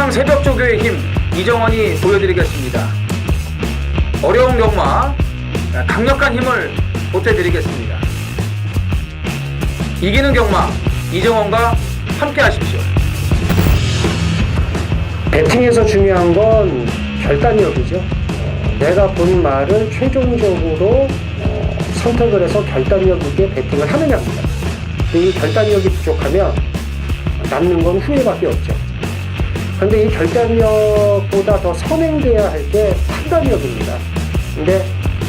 세상 새벽조교의 힘 이정원이 보여드리겠습니다. 어려운 경마 강력한 힘을 보태드리겠습니다. 이기는 경마 이정원과 함께 하십시오. 배팅에서 중요한 건 결단력이죠. 내가 본 말을 최종적으로 선택을 해서 결단력 있게 배팅을 하느냐입니다. 이 결단력이 부족하면 남는 건 후회밖에 없죠. 그런데 이 결단력보다 더 선행돼야 할 게 판단력입니다. 근데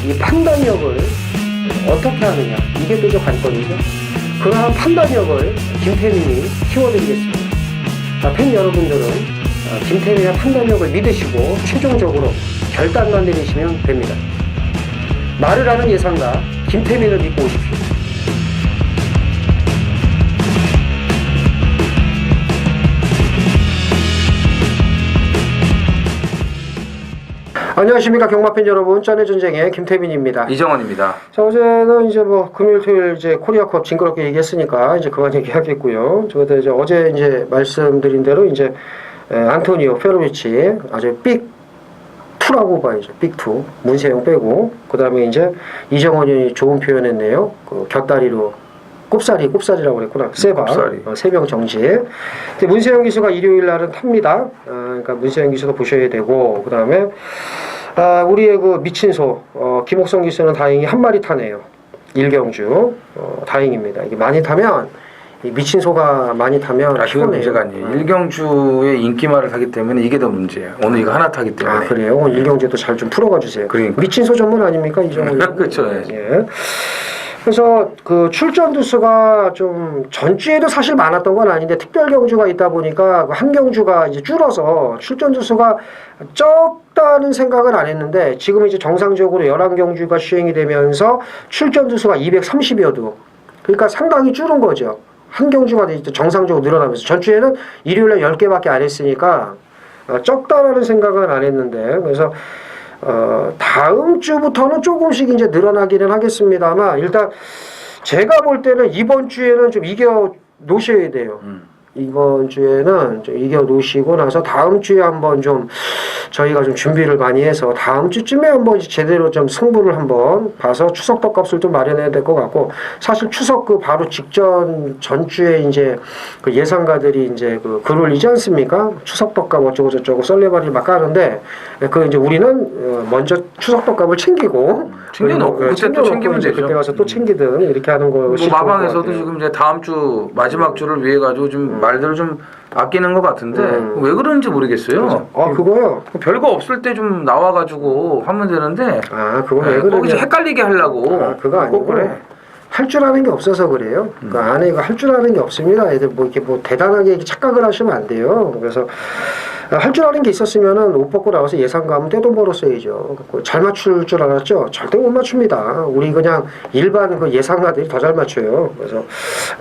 이 판단력을 어떻게 하느냐, 이게 또 관건이죠. 그러한 판단력을 김태민이 키워드리겠습니다. 팬 여러분들은 김태민의 판단력을 믿으시고 최종적으로 결단만 내리시면 됩니다. 말을 하는 예상가 김태민을 믿고 오십시오. 안녕하십니까 경마팬 여러분, 짠의 전쟁의 김태민입니다. 이정원입니다. 자, 어제는 이제 금요일 토요일 이제 코리아컵 징그럽게 얘기했으니까 이제 그만 얘기하겠고요. 저도 이제 어제 이제 말씀드린 대로 이제 안토니오 페로비치 아주 빅2라고 봐야죠. 빅2 문세영 빼고, 그 다음에 이제 이정원이 좋은 표현했네요. 그 곁다리로 꼽사리라고 그랬구나. 세바 세명 정지. 근데 문세영 기수가 일요일 날은 탑니다. 그러니까 문세영 기수도 보셔야 되고, 그 다음에 우리의 그 미친 소 김옥성 기수는 다행히 한 마리 타네요. 일경주 다행입니다. 이게 많이 타면 이 미친 소가 많이 타면 그건 문제가 아니에요. 일경주의 인기말을 타기 때문에 이게 더 문제예요. 오늘 이거 하나 타기 때문에. 그래요? 오늘 일경주도 잘 좀 풀어가 주세요. 그러니까. 미친 소 전문 아닙니까 이 정도? 그렇죠. 예. 그래서 그 출전 두수가 좀 전주에도 사실 많았던 건 아닌데 특별 경주가 있다 보니까 한 경주가 이제 줄어서 출전 두수가 적다는 생각은 안 했는데, 지금 이제 정상적으로 11경주가 시행이 되면서 출전 두수가 230여도, 그러니까 상당히 줄은 거죠. 한 경주가 이제 정상적으로 늘어나면서 전주에는 일요일에 10개밖에 안 했으니까 적다라는 생각은 안 했는데, 그래서 다음 주부터는 조금씩 이제 늘어나기는 하겠습니다만, 일단 제가 볼 때는 이번 주에는 좀 이겨 놓으셔야 돼요. 이번 주에는 좀 이겨 놓으시고 나서 다음 주에 한번 좀 저희가 좀 준비를 많이 해서 다음 주쯤에 한번 제대로 좀 승부를 한번 봐서 추석 떡값을 좀 마련해야 될 것 같고, 사실 추석 그 바로 직전 전주에 이제 그 예상가들이 이제 그 글 올리지 않습니까? 추석 떡값 어쩌고 저쩌고 썰레발을 막 까는데, 그 이제 우리는 먼저 추석 떡값을 챙기고 챙겨놓고 그때 또 챙기면 되죠. 그때 가서 또 챙기든 이렇게 하는 거. 마방에서도 지금 이제 다음 주 마지막 주를 위해 가지고 좀 말들을 좀 아끼는 것 같은데 왜 그런지 모르겠어요. 그거요? 별거 없을 때 좀 나와가지고 하면 되는데. 그거 왜 그러냐? 거기서 헷갈리게 하려고. 그거 아니고 그래. 할 줄 아는 게 없어서 그래요. 그 안에 이거 할 줄 아는 게 없습니다. 애들 뭐 이렇게 뭐 대단하게 착각을 하시면 안 돼요. 그래서 할 줄 아는 게 있었으면은 옷 벗고 나와서 예상가 하면 떼돈 벌었어야죠. 잘 맞출 줄 알았죠? 절대 못 맞춥니다. 우리 그냥 일반 그 예상가들이 더 잘 맞춰요. 그래서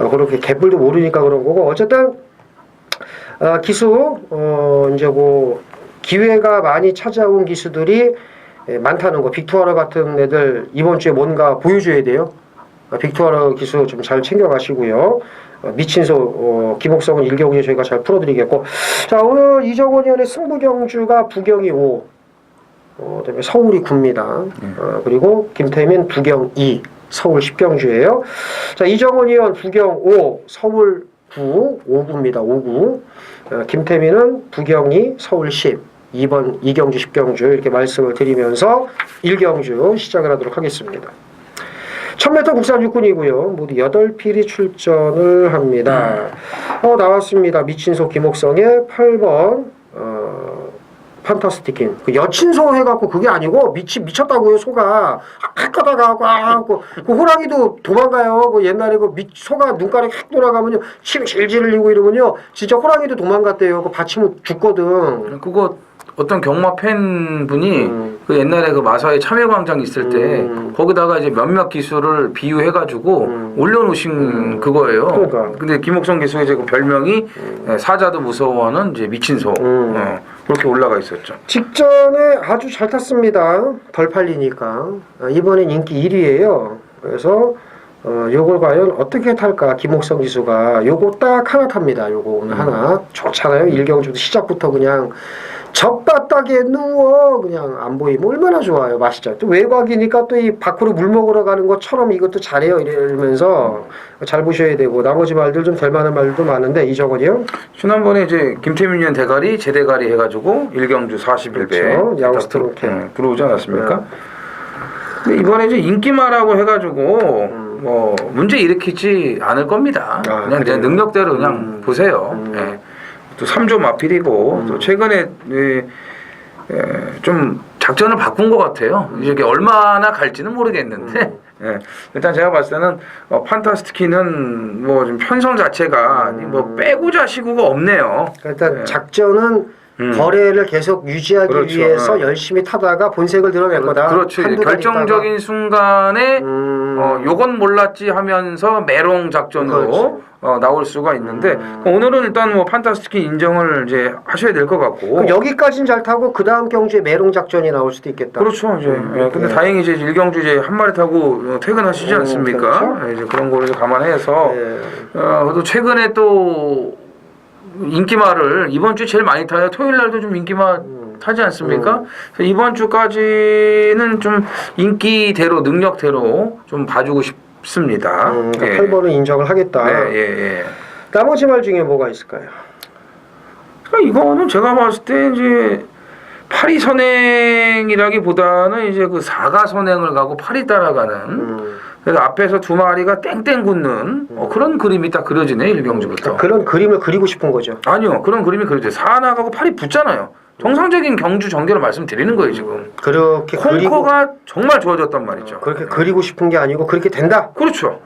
그렇게 개뿔도 모르니까 그런 거고, 어쨌든 기수 이제 뭐 기회가 많이 찾아온 기수들이 많다는 거, 빅투어러 같은 애들 이번 주에 뭔가 보여줘야 돼요. 빅투어러 기수 좀 잘 챙겨가시고요. 미친소 김옥성은 일경주 저희가 잘 풀어드리겠고, 자, 오늘 이정원 의원의 승부경주가 부경이 5, 그다음에 서울이 9입니다. 그리고 김태민 부경 2, 서울 10경주예요. 자, 이정원 의원 부경 5, 서울 9, 5구입니다. 5구. 김태민은 부경 2, 서울 10, 2번 이경주 10경주 이렇게 말씀을 드리면서 1경주 시작을 하도록 하겠습니다. 1000m 국산 육군이고요. 모두 8필이 출전을 합니다. 나왔습니다. 미친소 김옥성의 8번 판타스티킨. 그 여친소 해갖고 그게 아니고 미쳤다고요. 소가 하고 그 호랑이도 도망가요. 그 옛날에 그 소가 눈가락이 확 돌아가면요 침 질질 흘리고 이러면요 진짜 호랑이도 도망갔대요. 그 받치면 죽거든. 그거 어떤 경마 팬분이 그 옛날에 그 마사회 참여광장 있을 때 거기다가 이제 몇몇 기수를 비유해가지고 올려놓으신 그거예요. 그러니까. 근데 김옥성 기수의 그 별명이 사자도 무서워하는 이제 미친소. 그렇게 올라가 있었죠. 직전에 아주 잘 탔습니다. 덜 팔리니까. 이번엔 인기 1위예요. 그래서 요걸 과연 어떻게 탈까? 김옥성 기수가 요거 딱 하나 탑니다. 요거 오늘 하나 좋잖아요. 일경주도 시작부터 그냥 젖바닥에 누워 그냥 안 보이면 얼마나 좋아요. 맛있죠. 또 외곽이니까 또 이 밖으로 물 먹으러 가는 것처럼 이것도 잘해요. 이러면서 잘 보셔야 되고 나머지 말들 좀 될 만한 말도 많은데 이정원이요. 지난번에 이제 김태민 의원 대가리 제대가리 해가지고 일경주 41배 그렇죠. 야구스트로 들어오지 않았습니까? 근데 이번에 이제 인기마라고 해가지고 뭐 문제 일으키지 않을 겁니다. 그냥 제 능력대로 그냥 보세요. 예. 또 3조 마필이고 또 최근에 좀 작전을 바꾼 것 같아요. 이게 얼마나 갈지는 모르겠는데 예. 일단 제가 봤을 때는 판타스티키는 뭐 좀 편성 자체가 뭐 빼고자 시구가 없네요. 일단 예. 작전은 거래를 계속 유지하기 그렇죠. 위해서 열심히 타다가 본색을 드러낼 거다. 그렇죠. 결정적인 순간에 요건 몰랐지 하면서 메롱 작전으로 나올 수가 있는데 오늘은 일단 뭐 판타스티키 인정을 이제 하셔야 될 것 같고 여기까지는 잘 타고 그 다음 경주에 메롱 작전이 나올 수도 있겠다. 그렇죠. 이제 근데 다행히 이제 일경주 이제 한 마리 타고 퇴근하시지 않습니까? 그렇죠. 이제 그런 거를 감안해서 또 최근에 또 인기마를 이번 주 제일 많이 타요. 토요일 날도 좀 인기마 타지 않습니까? 그래서 이번 주까지는 좀 인기대로 능력대로 좀 봐주고 싶습니다. 그러니까 8번은 인정을 하겠다. 네, 예. 나머지 말 중에 뭐가 있을까요? 그러니까 이거는 제가 봤을 때 이제 파리 선행이라기보다는 이제 그 사가 선행을 가고 파리 따라가는. 그래서 앞에서 두 마리가 땡땡 굳는 그런 그림이 딱 그려지네 일경주부터. 그런 그림을 그리고 싶은 거죠. 아니요, 그런 그림이 그려져. 사 나가고 팔이 붙잖아요. 정상적인 경주 전개를 말씀드리는 거예요 지금. 그렇게 콩커가 정말 좋아졌단 말이죠. 그렇게 그리고 싶은 게 아니고 그렇게 된다. 그렇죠.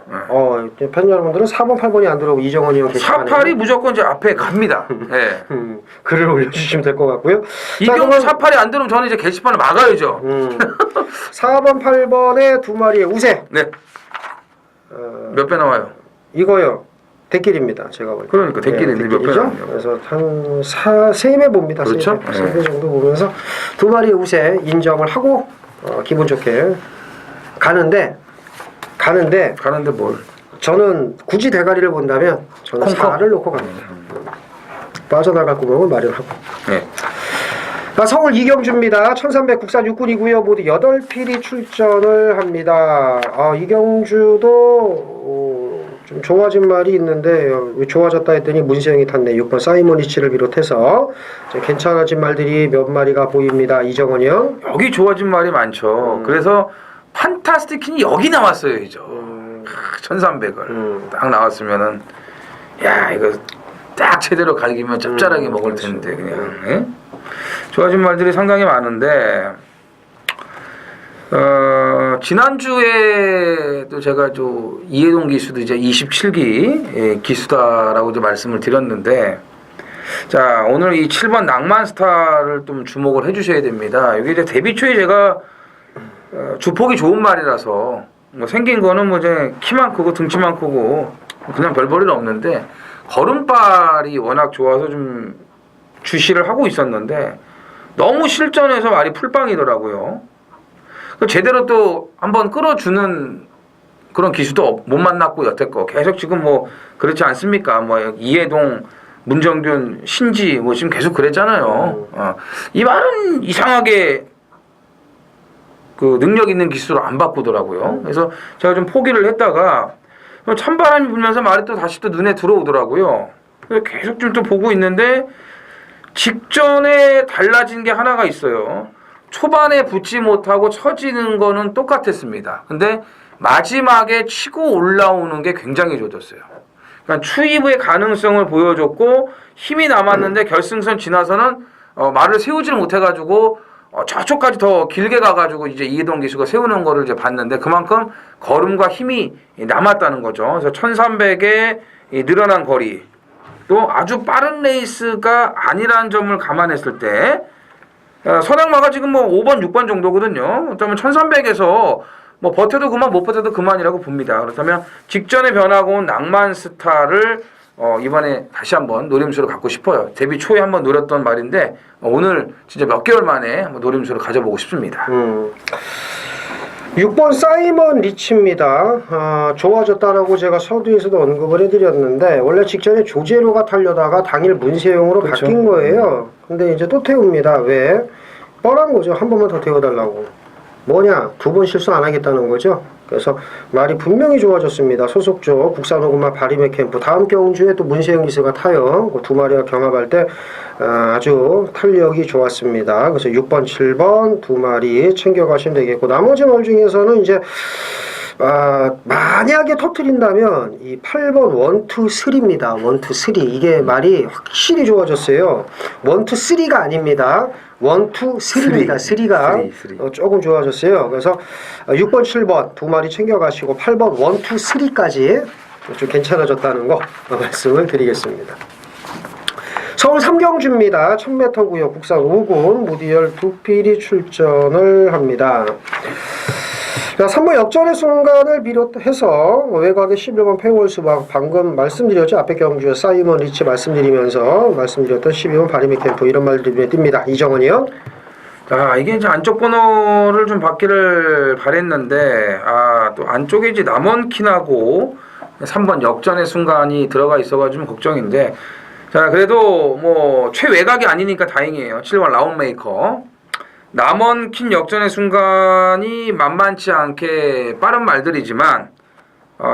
이제 팬 여러분들은 4번, 8번이 안 들어오고 이정원이 형 게시판에 4팔이 무조건 이제 앞에 갑니다. 네. 글을 올려주시면 될 것 같고요. 이경주 4팔이 안 들어오면 저는 이제 게시판을 막아야죠. 4번, 8번에 두 마리의 우세. 네. 몇 배 나와요? 이거요. 대길입니다. 제가 볼 때. 그러니까 대길인데 몇 배 나와요? 그래서 한 3배 봅니다. 그렇죠. 3배 정도 보면서 두 마리의 우세 인정을 하고 기분 좋게 가는데 뭘? 저는 굳이 대가리를 본다면 저는 콩커? 4를 놓고 갑니다. 빠져나갈 구멍을 마련하고. 네. 서울 이경주입니다. 1300 국산 육군이고요. 모두 8필이 출전을 합니다. 이경주도 좀 좋아진 말이 있는데 좋아졌다 했더니 문세영이 탔네. 6번 사이모니치를 비롯해서 괜찮아진 말들이 몇 마리가 보입니다. 이정원이 형. 여기 좋아진 말이 많죠. 그래서 판타스티키는 여기 나왔어요, 이제. 1300을 딱 나왔으면은 야 이거 딱 제대로 갈기면 짭짤하게 먹을 텐데 그냥. 예? 좋아진 말들이 상당히 많은데 지난주에 또 제가 이해동 기수도 이제 27기 기수다라고 이제 말씀을 드렸는데 자 오늘 이 7번 낭만스타를 좀 주목을 해주셔야 됩니다. 여기 이제 데뷔 초에 제가 주폭이 좋은 말이라서 뭐 생긴 거는 뭐 이제 키만 크고 등치만 크고 그냥 별 볼일 없는데 걸음발이 워낙 좋아서 좀 주시를 하고 있었는데 너무 실전에서 말이 풀빵이더라고요. 제대로 또 한번 끌어주는 그런 기수도 못 만났고 여태껏 계속 지금 뭐 그렇지 않습니까? 뭐 이해동, 문정균, 신지 뭐 지금 계속 그랬잖아요. 이 말은 이상하게 그 능력 있는 기수로 안 바꾸더라고요. 그래서 제가 좀 포기를 했다가 찬바람이 불면서 말이 또 다시 또 눈에 들어오더라고요. 그래서 계속 좀 또 보고 있는데 직전에 달라진 게 하나가 있어요. 초반에 붙지 못하고 처지는 거는 똑같았습니다. 근데 마지막에 치고 올라오는 게 굉장히 좋아졌어요. 그러니까 추이브의 가능성을 보여줬고 힘이 남았는데 결승선 지나서는 말을 세우지를 못해가지고 저쪽까지 더 길게 가가지고 이제 이해동 기수가 세우는 거를 이제 봤는데 그만큼 걸음과 힘이 남았다는 거죠. 그래서 1300의 늘어난 거리 또 아주 빠른 레이스가 아니라는 점을 감안했을 때 선행마가 지금 뭐 5번, 6번 정도거든요. 그렇다면 1300에서 뭐 버텨도 그만 못 버텨도 그만이라고 봅니다. 그렇다면 직전에 변하고 온 낭만스타를 이번에 다시 한번 노림수로 갖고 싶어요. 데뷔 초에 한번 노렸던 말인데 오늘 진짜 몇 개월 만에 한번 노림수로 가져보고 싶습니다. 6번 사이먼 리치입니다. 좋아졌다라고 제가 서두에서도 언급을 해드렸는데 원래 직전에 조제로가 타려다가 당일 문세용으로 그렇죠. 바뀐 거예요. 근데 이제 또 태웁니다. 왜? 뻔한 거죠. 한 번만 더 태워달라고. 뭐냐? 2번 실수 안 하겠다는 거죠. 그래서 말이 분명히 좋아졌습니다. 소속조 국산호구마 바리메 캠프 다음 경주에 또 문세영 기수가 타요. 그 두 마리가 경합할 때 아주 탄력이 좋았습니다. 그래서 6번, 7번 두 마리 챙겨가시면 되겠고 나머지 말 중에서는 이제 만약에 터트린다면 이 8번 1, 2, 3입니다. 1, 2, 3 이게 말이 확실히 좋아졌어요. 1, 2, 3가 아닙니다. 1, 2, 3입니다. 3가 조금 좋아졌어요. 그래서 6번, 7번 두 마리 챙겨가시고 8번 1, 2, 3까지 좀 괜찮아졌다는 거 말씀을 드리겠습니다. 서울 삼경주입니다. 1000m 구역 국산 5군 무디열 두 필이 출전을 합니다. 자, 3번 역전의 순간을 비롯해서 외곽의 11번 페이월수박 방금 말씀드렸죠. 앞에 경주에 사이먼 리치 말씀드리면서 말씀드렸던 12번 바리메 캠프 이런 말들이 눈에 띕니다. 이정원이요. 자, 이게 이제 안쪽 번호를 좀 받기를 바랬는데 또 안쪽에 이제 남원킨하고 3번 역전의 순간이 들어가 있어가지고 좀 걱정인데 자, 그래도 뭐 최외곽이 아니니까 다행이에요. 7번 라운메이커. 남원킨 역전의 순간이 만만치 않게 빠른 말들이지만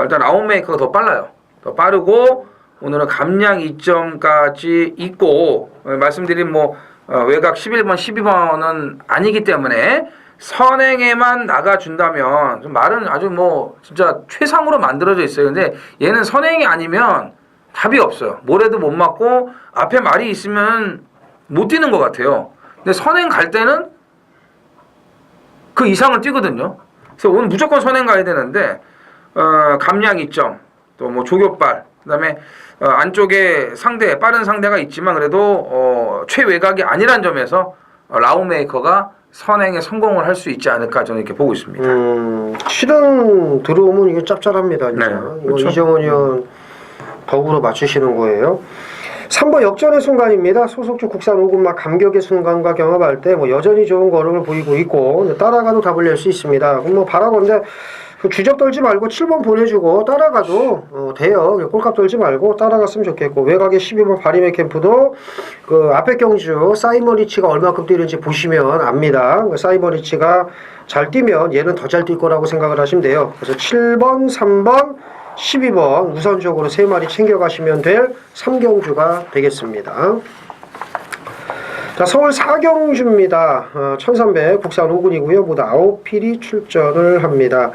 일단 라운메이커가 더 빨라요. 더 빠르고 오늘은 감량 2점까지 있고 말씀드린 뭐 외곽 11번, 12번은 아니기 때문에 선행에만 나가준다면 좀 말은 아주 뭐 진짜 최상으로 만들어져 있어요. 근데 얘는 선행이 아니면 답이 없어요. 모래도 못 맞고 앞에 말이 있으면 못 뛰는 것 같아요. 근데 선행 갈 때는 그 이상을 뛰거든요. 그래서 오늘 무조건 선행 가야 되는데 감량 2점 또 뭐 조교발 그다음에 안쪽에 빠른 상대가 있지만 그래도 최외곽이 아니란 점에서 라운메이커가 선행에 성공을 할 수 있지 않을까 저는 이렇게 보고 있습니다. 실은 들어오면 이게 짭짤합니다. 진짜. 네, 이거 그렇죠. 이정원 의원 덕으로 맞추시는 거예요. 3번 역전의 순간입니다. 소속주 국산 5군마 감격의 순간과 경합할 때 뭐 여전히 좋은 걸음을 보이고 있고 따라가도 답을 낼 수 있습니다. 그럼 뭐 바라건대 주접 떨지 말고 7번 보내주고 따라가도 돼요. 꼴값 떨지 말고 따라갔으면 좋겠고 외곽에 12번 바리메 캠프도 그 앞에 경주 사이먼 리치가 얼마큼 뛰는지 보시면 압니다. 사이먼 리치가 잘 뛰면 얘는 더 잘 뛸 거라고 생각을 하시면 돼요. 그래서 7번, 3번 12번 우선적으로 3마리 챙겨가시면 될 3경주가 되겠습니다. 자, 서울 4경주입니다. 1300 국산 5군이고요. 모두 9필이 출전을 합니다.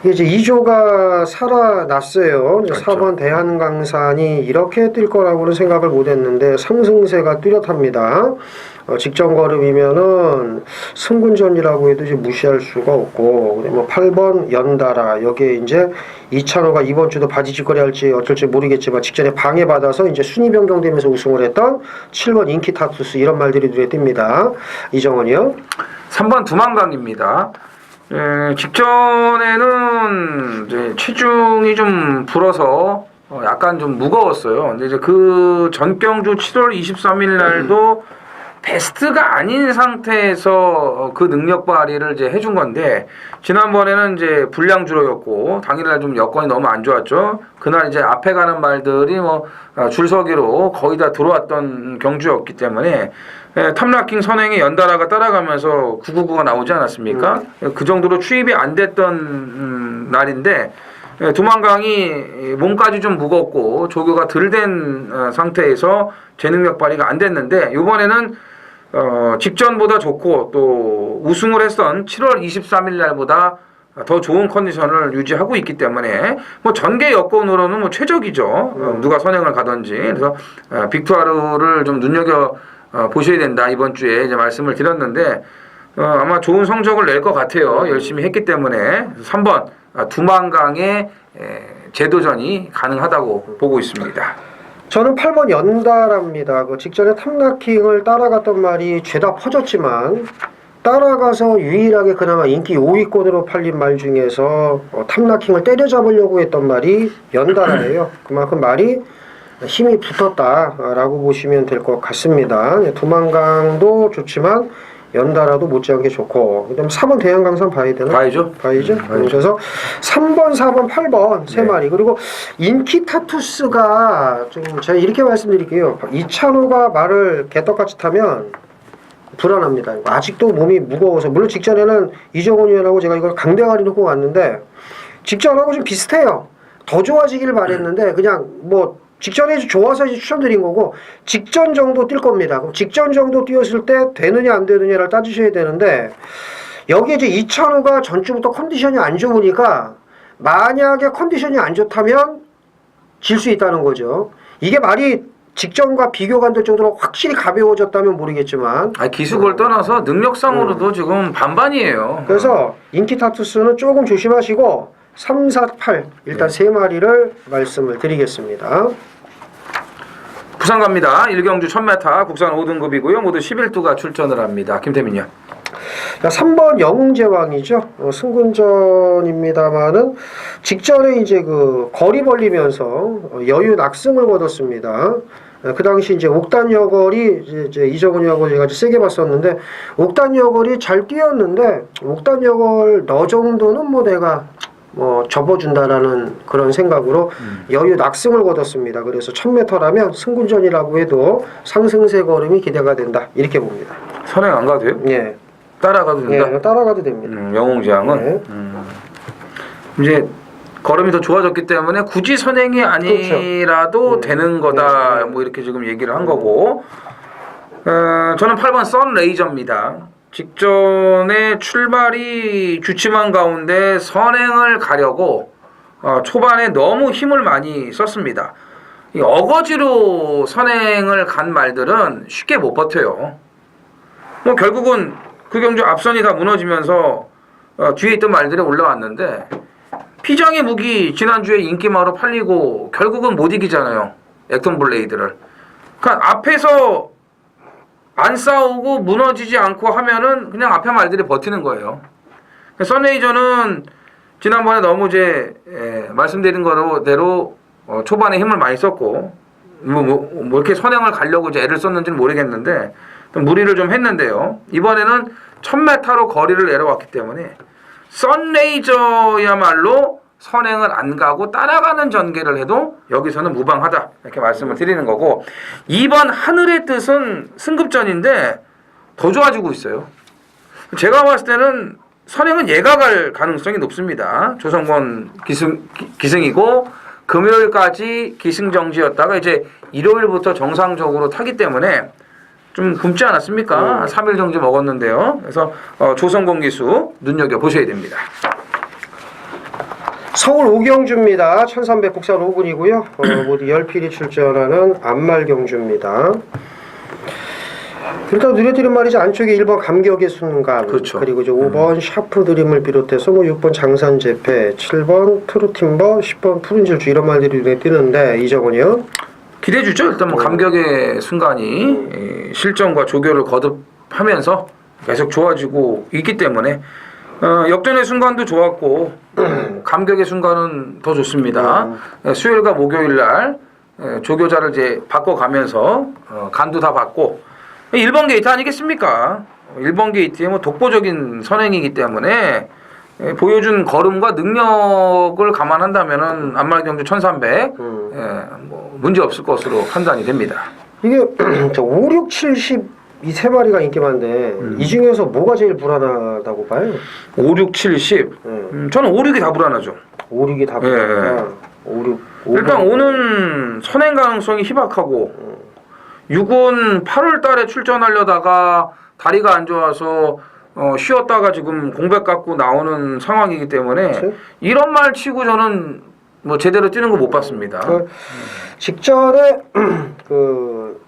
이게 이제 2조가 살아났어요. 그렇죠. 4번 대한강산이 이렇게 뛸 거라고는 생각을 못했는데 상승세가 뚜렷합니다. 직전 걸음이면은 승군전이라고 해도 이제 무시할 수가 없고 뭐 8번 연달아 여기에 이제 이찬호가 이번 주도 바지짓거리 할지 어쩔지 모르겠지만 직전에 방해받아서 이제 순위 변경되면서 우승을 했던 7번 인키타투스 이런 말들이 눈에 띕니다. 이정원이요. 3번 두만강입니다. 직전에는 이제 체중이 좀 불어서 약간 좀 무거웠어요. 근데 이제 그 전경주 7월 23일 날도 베스트가 아닌 상태에서 그 능력 발휘를 이제 해준 건데 지난번에는 이제 불량주로였고 당일날 좀 여건이 너무 안 좋았죠. 그날 이제 앞에 가는 말들이 뭐 줄서기로 거의 다 들어왔던 경주였기 때문에 탑락킹 선행에 연달아가 따라가면서 999가 나오지 않았습니까? 그 정도로 추입이 안 됐던 날인데 두만강이 몸까지 좀 무겁고 조교가 덜 된 상태에서 제 능력 발휘가 안 됐는데 이번에는 직전보다 좋고 또 우승을 했던 7월 23일 날보다 더 좋은 컨디션을 유지하고 있기 때문에 뭐 전개 여건으로는 뭐 최적이죠. 누가 선행을 가든지. 그래서 빅투아르를 좀 눈여겨 보셔야 된다 이번 주에 이제 말씀을 드렸는데 아마 좋은 성적을 낼 것 같아요. 열심히 했기 때문에 3번 두만강의 재도전이 가능하다고 보고 있습니다. 저는 8번 연달아입니다. 그 직전에 탑락킹을 따라갔던 말이 죄다 퍼졌지만 따라가서 유일하게 그나마 인기 5위권으로 팔린 말 중에서 탑락킹을 때려잡으려고 했던 말이 연달아예요. 그만큼 말이 힘이 붙었다라고 보시면 될 것 같습니다. 두만강도 좋지만 연달아도 못지않게 좋고 그다음에 4번 대한강산 봐야 되나? 봐야죠. 봐야죠. 그래서 3번, 4번, 8번 세 마리 그리고 인키타투스가 좀 제가 이렇게 말씀드릴게요. 이찬호가 말을 개떡같이 타면 불안합니다. 아직도 몸이 무거워서 물론 직전에는 이정훈 위원하고 제가 이걸 강대가리 놓고 갔는데 직전하고 좀 비슷해요. 더 좋아지기를 바랬는데 그냥 뭐 직전에 좋아서 이제 추천드린 거고 직전 정도 뛸 겁니다. 그럼 직전 정도 뛰었을 때 되느냐 안 되느냐를 따지셔야 되는데 여기에 이제 이찬호가 전주부터 컨디션이 안 좋으니까 만약에 컨디션이 안 좋다면 질 수 있다는 거죠. 이게 말이 직전과 비교가 안 될 정도로 확실히 가벼워졌다면 모르겠지만 기수를 떠나서 능력상으로도 지금 반반이에요. 그래서 인키타투스는 조금 조심하시고 3, 4, 8 일단 세 마리를 말씀을 드리겠습니다. 부산 갑니다. 1경주 1000m 국산 5등급이고요. 모두 11두가 출전을 합니다. 김태민요. 3번 영웅제왕이죠. 승군전입니다만은 직전에 이제 그 거리 벌리면서 여유 낙승을 거뒀습니다. 그 당시 이제 옥단 여걸이 이제 이정훈 여걸 제가 세게 봤었는데 옥단 여걸이 잘 뛰었는데 옥단 여걸 너 정도는 뭐 내가 뭐 접어준다라는 그런 생각으로 여유 낙승을 거뒀습니다. 그래서 1000m라면 승군전이라고 해도 상승세 걸음이 기대가 된다 이렇게 봅니다. 선행 안 가도 돼요? 예. 따라가도 된다? 예, 따라가도 됩니다. 영웅지향은 네. 이제 걸음이 더 좋아졌기 때문에 굳이 선행이 아니라도 그렇죠. 되는 거다 뭐 이렇게 지금 얘기를 한 거고 저는 8번 선레이저입니다. 직전에 출발이 주춤한 가운데 선행을 가려고 초반에 너무 힘을 많이 썼습니다. 이 어거지로 선행을 간 말들은 쉽게 못 버텨요. 뭐 결국은 그 경주 앞선이 다 무너지면서 뒤에 있던 말들이 올라왔는데 피장의 무기 지난주에 인기마로 팔리고 결국은 못 이기잖아요. 액톤 블레이드를. 그러니까 앞에서 안 싸우고 무너지지 않고 하면은 그냥 앞에 말들이 버티는 거예요. 선레이저는 지난번에 너무 이제 말씀드린 거대로 초반에 힘을 많이 썼고 뭐 이렇게 선행을 가려고 이제 애를 썼는지는 모르겠는데 무리를 좀 했는데요. 이번에는 1000m로 거리를 내려왔기 때문에 선레이저야말로 선행을 안 가고 따라가는 전개를 해도 여기서는 무방하다 이렇게 말씀을 드리는 거고 2번 하늘의 뜻은 승급전인데 더 좋아지고 있어요. 제가 봤을 때는 선행은 얘가 갈 가능성이 높습니다. 조성권 기승이고 금요일까지 기승정지였다가 이제 일요일부터 정상적으로 타기 때문에 좀 굶지 않았습니까? 3일 정지 먹었는데요. 그래서 조성권 기수 눈여겨보셔야 됩니다. 서울 오경주입니다. 1300 국산 5군이고요. 모두 10필이 출전하는 안말경주입니다. 일단 눈에 띄는 말이지 안쪽에 1번 감격의 순간 그렇죠. 그리고 이제 5번 샤프 드림을 비롯해서 뭐 6번 장산재패 7번 트루팀버 10번 푸른질주 이런 말들이 눈에 띄는데 이정은이요? 기대해 주죠. 일단 뭐 감격의 순간이 실전과 조교를 거듭하면서 계속 좋아지고 있기 때문에 역전의 순간도 좋았고 감격의 순간은 더 좋습니다. 수요일과 목요일 날 조교자를 이제 바꿔가면서 간도 다 받고 1번 게이트 아니겠습니까? 1번 게이트의 뭐 독보적인 선행이기 때문에 보여준 걸음과 능력을 감안한다면은 안말경주 1300 뭐 문제 없을 것으로 판단이 됩니다. 이게 5, 6, 70 이 세 마리가 인기 많은데 이 중에서 뭐가 제일 불안하다고 봐요? 5, 6, 70 저는 5, 6이 다 불안하죠. 5, 6이 다 불안하다. 5, 6, 5, 일단 5는 선행 가능성이 희박하고 6은 8월 달에 출전하려다가 다리가 안 좋아서 쉬었다가 지금 공백 갖고 나오는 상황이기 때문에 그치? 이런 말 치고 저는 뭐 제대로 뛰는 거 못 봤습니다. 직전에 그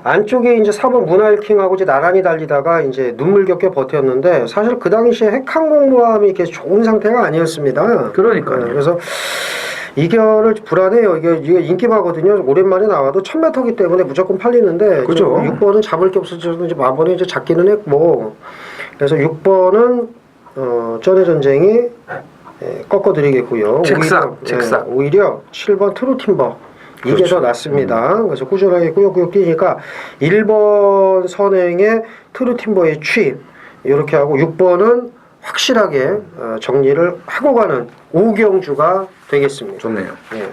안쪽에 이제 4번 문화일킹하고 이제 나란히 달리다가 이제 눈물겹게 버텼는데 사실 그 당시에 핵항공모함이 이렇게 좋은 상태가 아니었습니다. 그러니까요. 그래서 이결을 불안해요. 이게 인기마거든요. 오랜만에 나와도 1000m이기 때문에 무조건 팔리는데 그죠. 6번은 잡을 게 없어서 이제 마번에 이제 잡기는 했고 그래서 6번은 전의 전쟁이 꺾어드리겠고요. 책삭. 오히려 7번 트루팀버 이게 그렇죠. 더 낫습니다. 그래서 꾸준하게 꾸역꾸역 뛰니까 1번 선행의 트루팀버의 취입 이렇게 하고 6번은 확실하게 정리를 하고 가는 오경주가 되겠습니다. 좋네요. 예.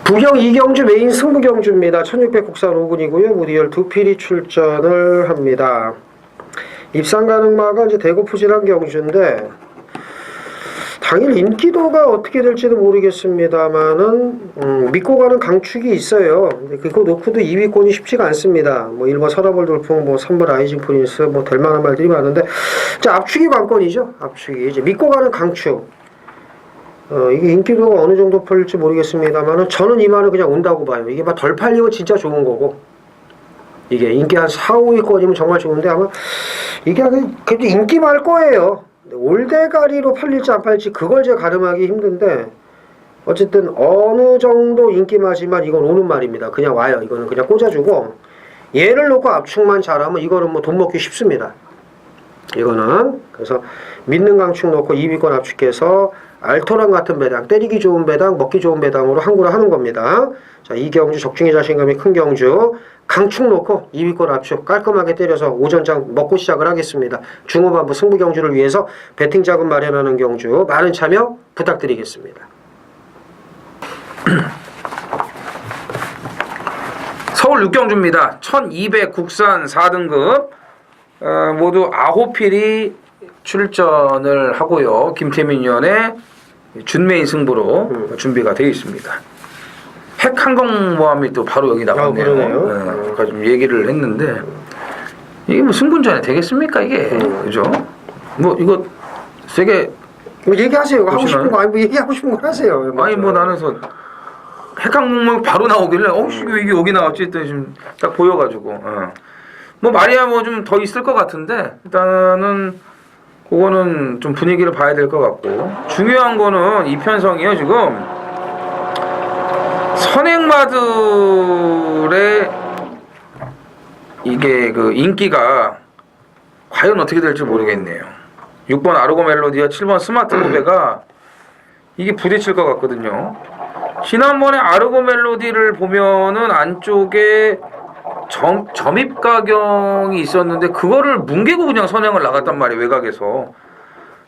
부경 이경주 메인 승부 경주입니다. 1600 국산 5군이고요. 무디열 2필이 출전을 합니다. 입상 가능마가 이제 대구 푸질한 경주인데 당일 인기도가 어떻게 될지도 모르겠습니다만은 믿고 가는 강축이 있어요. 근데 그거 놓고도 2위권이 쉽지가 않습니다. 뭐 1번 서다볼 돌풍, 뭐 3번 라이징 프린스, 뭐 될 만한 말들이 많은데 자 압축이 관건이죠. 압축이 이제 믿고 가는 강축. 이게 인기도가 어느 정도 팔릴지 모르겠습니다만은 저는 이만은 그냥 온다고 봐요. 이게 막 덜 팔리고 진짜 좋은 거고 이게 인기 한 4, 5위권이면 정말 좋은데 아마 이게 그래도 인기말 거예요. 올대가리로 팔릴지 안 팔릴지 그걸 제가 가늠하기 힘든데 어쨌든 어느 정도 인기마지만 이건 오는 말입니다. 그냥 와요. 이거는 그냥 꽂아주고 얘를 놓고 압축만 잘하면 이거는 뭐 돈 먹기 쉽습니다. 이거는 그래서 믿는 강축 놓고 2위권 압축해서 알토란 같은 배당, 때리기 좋은 배당, 먹기 좋은 배당으로 항구를 하는 겁니다. 자, 이 경주 적중의 자신감이 큰 경주 강축 놓고 2위권 압축 깔끔하게 때려서 오전장 먹고 시작을 하겠습니다. 중후반부 승부 경주를 위해서 배팅 자금 마련하는 경주 많은 참여 부탁드리겠습니다. 서울 6경주입니다. 1200 국산 4등급 모두 9필이 출전을 하고요. 김태민 위원의 준메인 승부로 준비가 되어 있습니다. 핵항공모함이 또 바로 여기 나왔네요. 그러네요. 아까 좀 얘기를 했는데 이게 뭐 승분전에 되겠습니까 이게? 그죠? 뭐 이거 세게 뭐 얘기하세요. 하고 보시나요? 싶은 거 아니 뭐 얘기하고 싶은 거 하세요. 아니 뭐 나는 핵항공모함 바로 나오길래 이게 여기 나왔지 했더니 지금 딱 보여가지고 뭐 말이야 뭐 좀 더 있을 것 같은데 일단은 그거는 좀 분위기를 봐야 될 것 같고 중요한 거는 이 편성이요 지금 선행마들의 이게 그 인기가 과연 어떻게 될지 모르겠네요. 6번 아르고 멜로디와 7번 스마트 보베가 이게 부딪힐 것 같거든요. 지난번에 아르고 멜로디를 보면은 안쪽에 점입 가경이 있었는데 그거를 뭉개고 그냥 선행을 나갔단 말이에요. 외곽에서.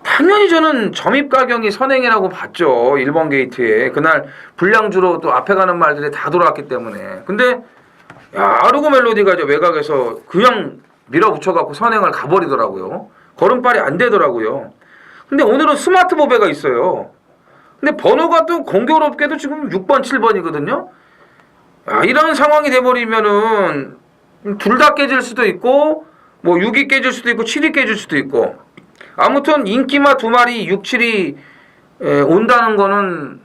당연히 저는 점입 가경이 선행이라고 봤죠. 1번 게이트에. 그날 불량주로 또 앞에 가는 말들이 다 돌아왔기 때문에. 근데 야, 아르고 멜로디가 이제 외곽에서 그냥 밀어붙여갖고 선행을 가버리더라고요. 걸음발이 안 되더라고요. 근데 오늘은 스마트 보배가 있어요. 근데 번호가 또 공교롭게도 지금 6번, 7번이거든요. 야, 이런 상황이 돼버리면은 둘 다 깨질 수도 있고 뭐 6이 깨질 수도 있고 7이 깨질 수도 있고 아무튼 인기마 2마리 6, 7이 온다는 거는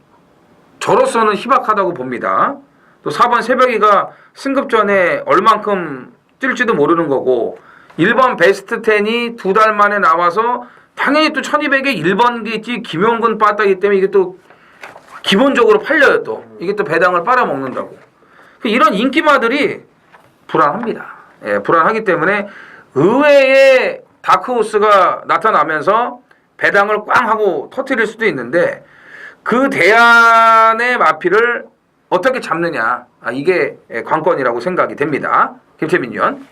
저로서는 희박하다고 봅니다. 또 4번 새벽이가 승급전에 얼만큼 뛸지도 모르는 거고 1번 베스트 10이 2달 만에 나와서 당연히 또 1200에 1번 게이트 김용근 빠따기 때문에 이게 또 기본적으로 팔려요. 또 이게 또 배당을 빨아먹는다고. 이런 인기마들이 불안합니다. 예, 불안하기 때문에 의외의 다크호스가 나타나면서 배당을 꽝 하고 터뜨릴 수도 있는데 그 대안의 마피를 어떻게 잡느냐 이게 관건이라고 생각이 됩니다. 김태민 위원.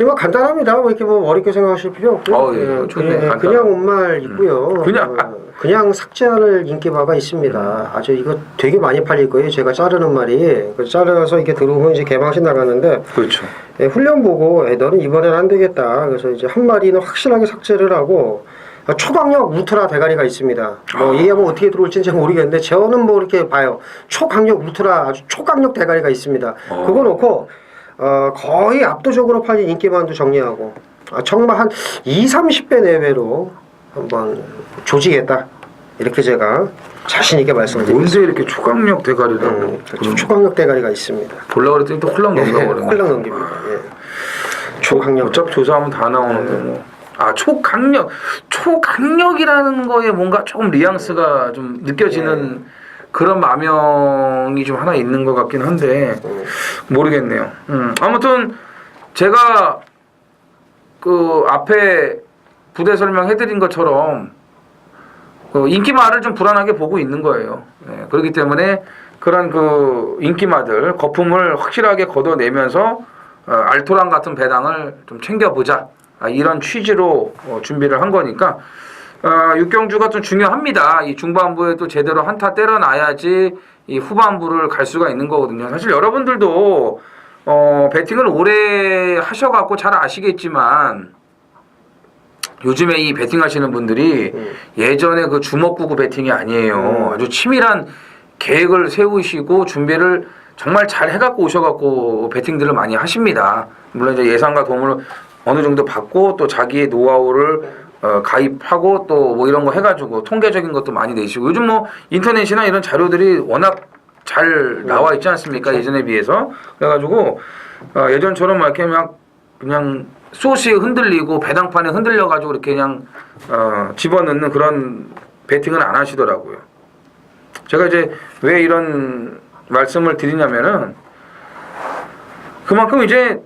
이거 간단합니다. 뭐 이렇게 뭐 어렵게 생각하실 필요 없고 예, 좋네. 그냥 온 말 있고요. 그냥 삭제할 인기마가 있습니다. 아주 이거 되게 많이 팔릴 거예요. 제가 자르는 말이 자르서 이렇게 들어오면 이제 개방신 나가는데 그렇죠. 훈련 보고 너는 이번엔 안 되겠다. 그래서 이제 한 마리는 확실하게 삭제를 하고 초강력 울트라 대가리가 있습니다. 뭐 얘기하면 어떻게 들어올지는 잘 모르겠는데 저는 뭐 이렇게 봐요. 초강력 울트라 아주 초강력 대가리가 있습니다. 그거 놓고 거의 압도적으로 팔린 인기만도 정리하고 정말 한 20-30배 내외로 한번 조지겠다. 이렇게 제가 자신 있게 말씀드리겠습니다. 뭔데 이렇게 초강력 대가리라고? 초강력 대가리가 있습니다. 보려고 그랬더니 또 홀랑 넘겨버리네. 홀랑 넘깁니다. 초강력. 어차피 조사하면 다 나오는데 뭐. 아 초강력이라는 거에 뭔가 조금 뉘앙스가 좀 느껴지는 그런 마명이 좀 하나 있는 것 같긴 한데 모르겠네요. 아무튼 제가 그 앞에 부대 설명해드린 것처럼 인기말을 좀 불안하게 보고 있는 거예요. 네, 그렇기 때문에 그런 그 인기마들 거품을 확실하게 걷어내면서 알토란 같은 배당을 좀 챙겨보자. 이런 취지로 준비를 한 거니까 6경주가 좀 중요합니다. 이 중반부에 또 제대로 한타 때려놔야지 이 후반부를 갈 수가 있는 거거든요. 사실 여러분들도 배팅을 오래 하셔갖고 잘 아시겠지만 요즘에 이 배팅 하시는 분들이 예전에 그 주먹구구 배팅이 아니에요. 아주 치밀한 계획을 세우시고 준비를 정말 잘 해갖고 오셔갖고 배팅들을 많이 하십니다. 물론 이제 예상과 도움을 어느 정도 받고 또 자기의 노하우를 가입하고 또 뭐 이런 거 해가지고 통계적인 것도 많이 내시고 요즘 뭐 인터넷이나 이런 자료들이 워낙 잘 나와 있지 않습니까? 그렇죠. 예전에 비해서. 그래가지고 예전처럼 막 이렇게 막 그냥 소스에 흔들리고 배당판에 흔들려가지고 이렇게 그냥 집어넣는 그런 배팅은 안 하시더라고요. 제가 이제 왜 이런 말씀을 드리냐면은 그만큼 이제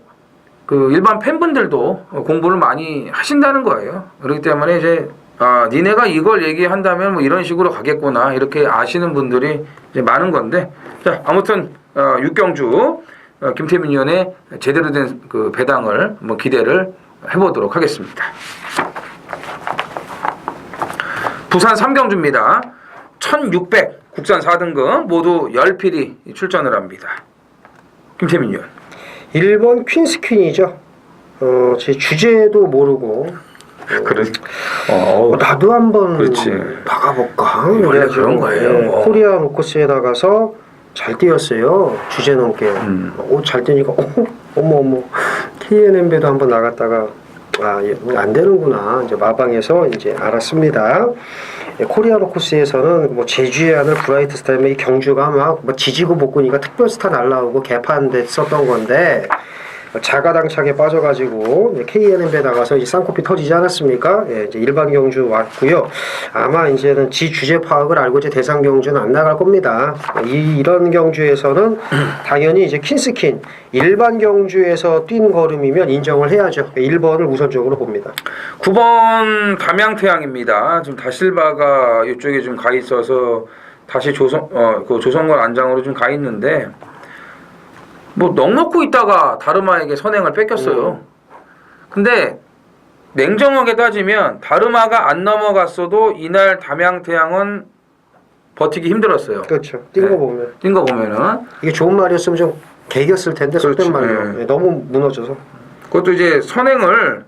그 일반 팬분들도 공부를 많이 하신다는 거예요. 그렇기 때문에 이제 니네가 이걸 얘기한다면 뭐 이런 식으로 가겠구나 이렇게 아시는 분들이 이제 많은 건데 자 아무튼 6경주 김태민 위원의 제대로 된 그 배당을 한번 기대를 해보도록 하겠습니다. 부산 3경주입니다. 1600 국산 4등급 모두 10필이 출전을 합니다. 김태민 위원. 1번 퀸스퀸이죠. 제 주제도 모르고 그래. 나도 한번 그렇지. 박아볼까. 원래 그런 거예요. 네, 코리아 로커스에 나가서 잘 뛰었어요. 주제 넘게. 잘 뛰니까 어머 KNM배도 한번 나갔다가 안 되는구나. 이제 마방에서 이제 알았습니다. 코리아 로커스에서는 뭐 제주에 하는 브라이트 스타일의 이 경주가 막 뭐 지지고 볶으니까 특별 스타 날라오고 개판데 썼던 건데 자가당착에 빠져가지고 KNM배 나가서 이제 쌍코피 터지지 않았습니까? 예, 이제 일반 경주 왔고요. 아마 이제는 지 주제 파악을 알고 이제 대상 경주는 안 나갈 겁니다. 이런 경주에서는 당연히 이제 퀸스킨 일반 경주에서 뛴 걸음이면 인정을 해야죠. 1번을 우선적으로 봅니다. 9번 담양태양입니다. 지금 다실바가 이쪽에 좀 가 있어서 다시 그 조성관 안장으로 좀 가 있는데. 뭐 넉넉고 있다가 다르마에게 선행을 뺏겼어요. 근데 냉정하게 따지면 다르마가 안 넘어갔어도 이날 담양태양은 버티기 힘들었어요. 그렇죠. 뛴 거 보면. 뛴 거 보면은 이게 좋은 말이었으면 좀 개겼을 텐데 속된 말로 너무 무너져서. 그것도 이제 선행을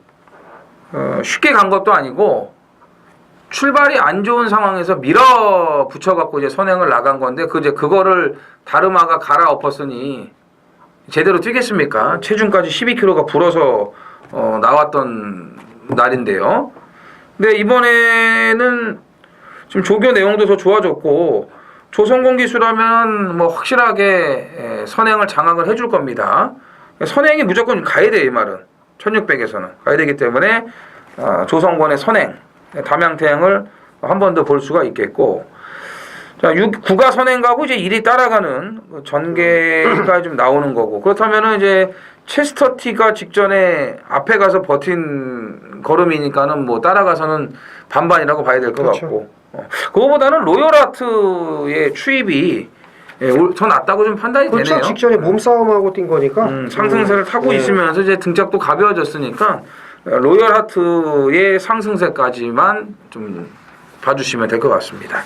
쉽게 간 것도 아니고 출발이 안 좋은 상황에서 밀어붙여 갖고 이제 선행을 나간 건데 그거를 다르마가 갈아엎었으니 제대로 뛰겠습니까? 체중까지 12kg가 불어서 나왔던 날인데요. 근데 이번에는 지금 조교 내용도 더 좋아졌고 조성공 기수라면 뭐 확실하게 선행을 장악을 해줄 겁니다. 선행이 무조건 가야 돼 이 말은 1600에서는 가야 되기 때문에 조성권의 선행 담양태양을 한 번 더 볼 수가 있겠고. 자, 9가 선행 가고 이제 1이 따라가는 전개가 좀 나오는 거고. 그렇다면은 이제 체스터티가 직전에 앞에 가서 버틴 걸음이니까는 뭐 따라가서는 반반이라고 봐야 될 것 그렇죠. 같고. 그거보다는 로열하트의 추입이 더 낫다고 좀 판단이 그렇죠. 되네요. 직전에 몸싸움하고 뛴 거니까. 상승세를 타고 있으면서 이제 등짝도 가벼워졌으니까 로열하트의 상승세까지만 좀 봐주시면 될 것 같습니다.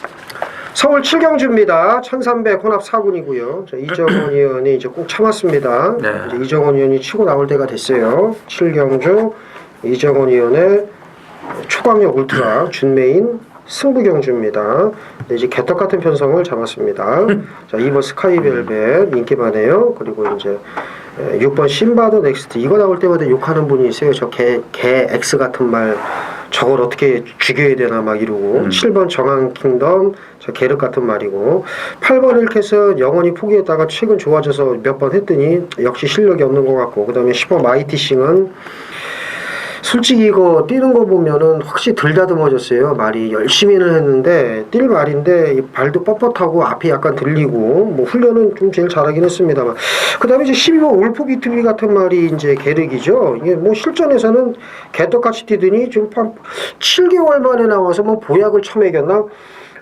서울 7경주입니다. 1300 혼합 4군이고요. 이정원 의원이 이제 꼭 참았습니다. 네. 이제 이정원 의원이 치고 나올 때가 됐어요. 7경주 이정원 의원의 초강력 울트라 준메인 승부경주입니다. 이제 개떡 같은 편성을 잡았습니다. 자, 2번 스카이벨벳 인기 많아요. 그리고 이제 6번 신바더 넥스트 이거 나올 때마다 욕하는 분이 있어요. 저 개 X 같은 말 저걸 어떻게 죽여야 되나 막 이러고 7번 정한킹덤 저 게르 같은 말이고 8번 1캣은 영원히 포기했다가 최근 좋아져서 몇 번 했더니 역시 실력이 없는 것 같고 그 다음에 10번 마이티싱은 솔직히 이거 뛰는 거 보면은 확실히 덜 다듬어졌어요. 말이 열심히는 했는데 뛸 말인데 발도 뻣뻣하고 앞이 약간 들리고 뭐 훈련은 좀 제일 잘하긴 했습니다만 그 다음에 이제 12번 올포기 트비 같은 말이 이제 계륵이죠. 이게 뭐 실전에서는 개떡같이 뛰더니 지금 7개월 만에 나와서 뭐 보약을 처먹였나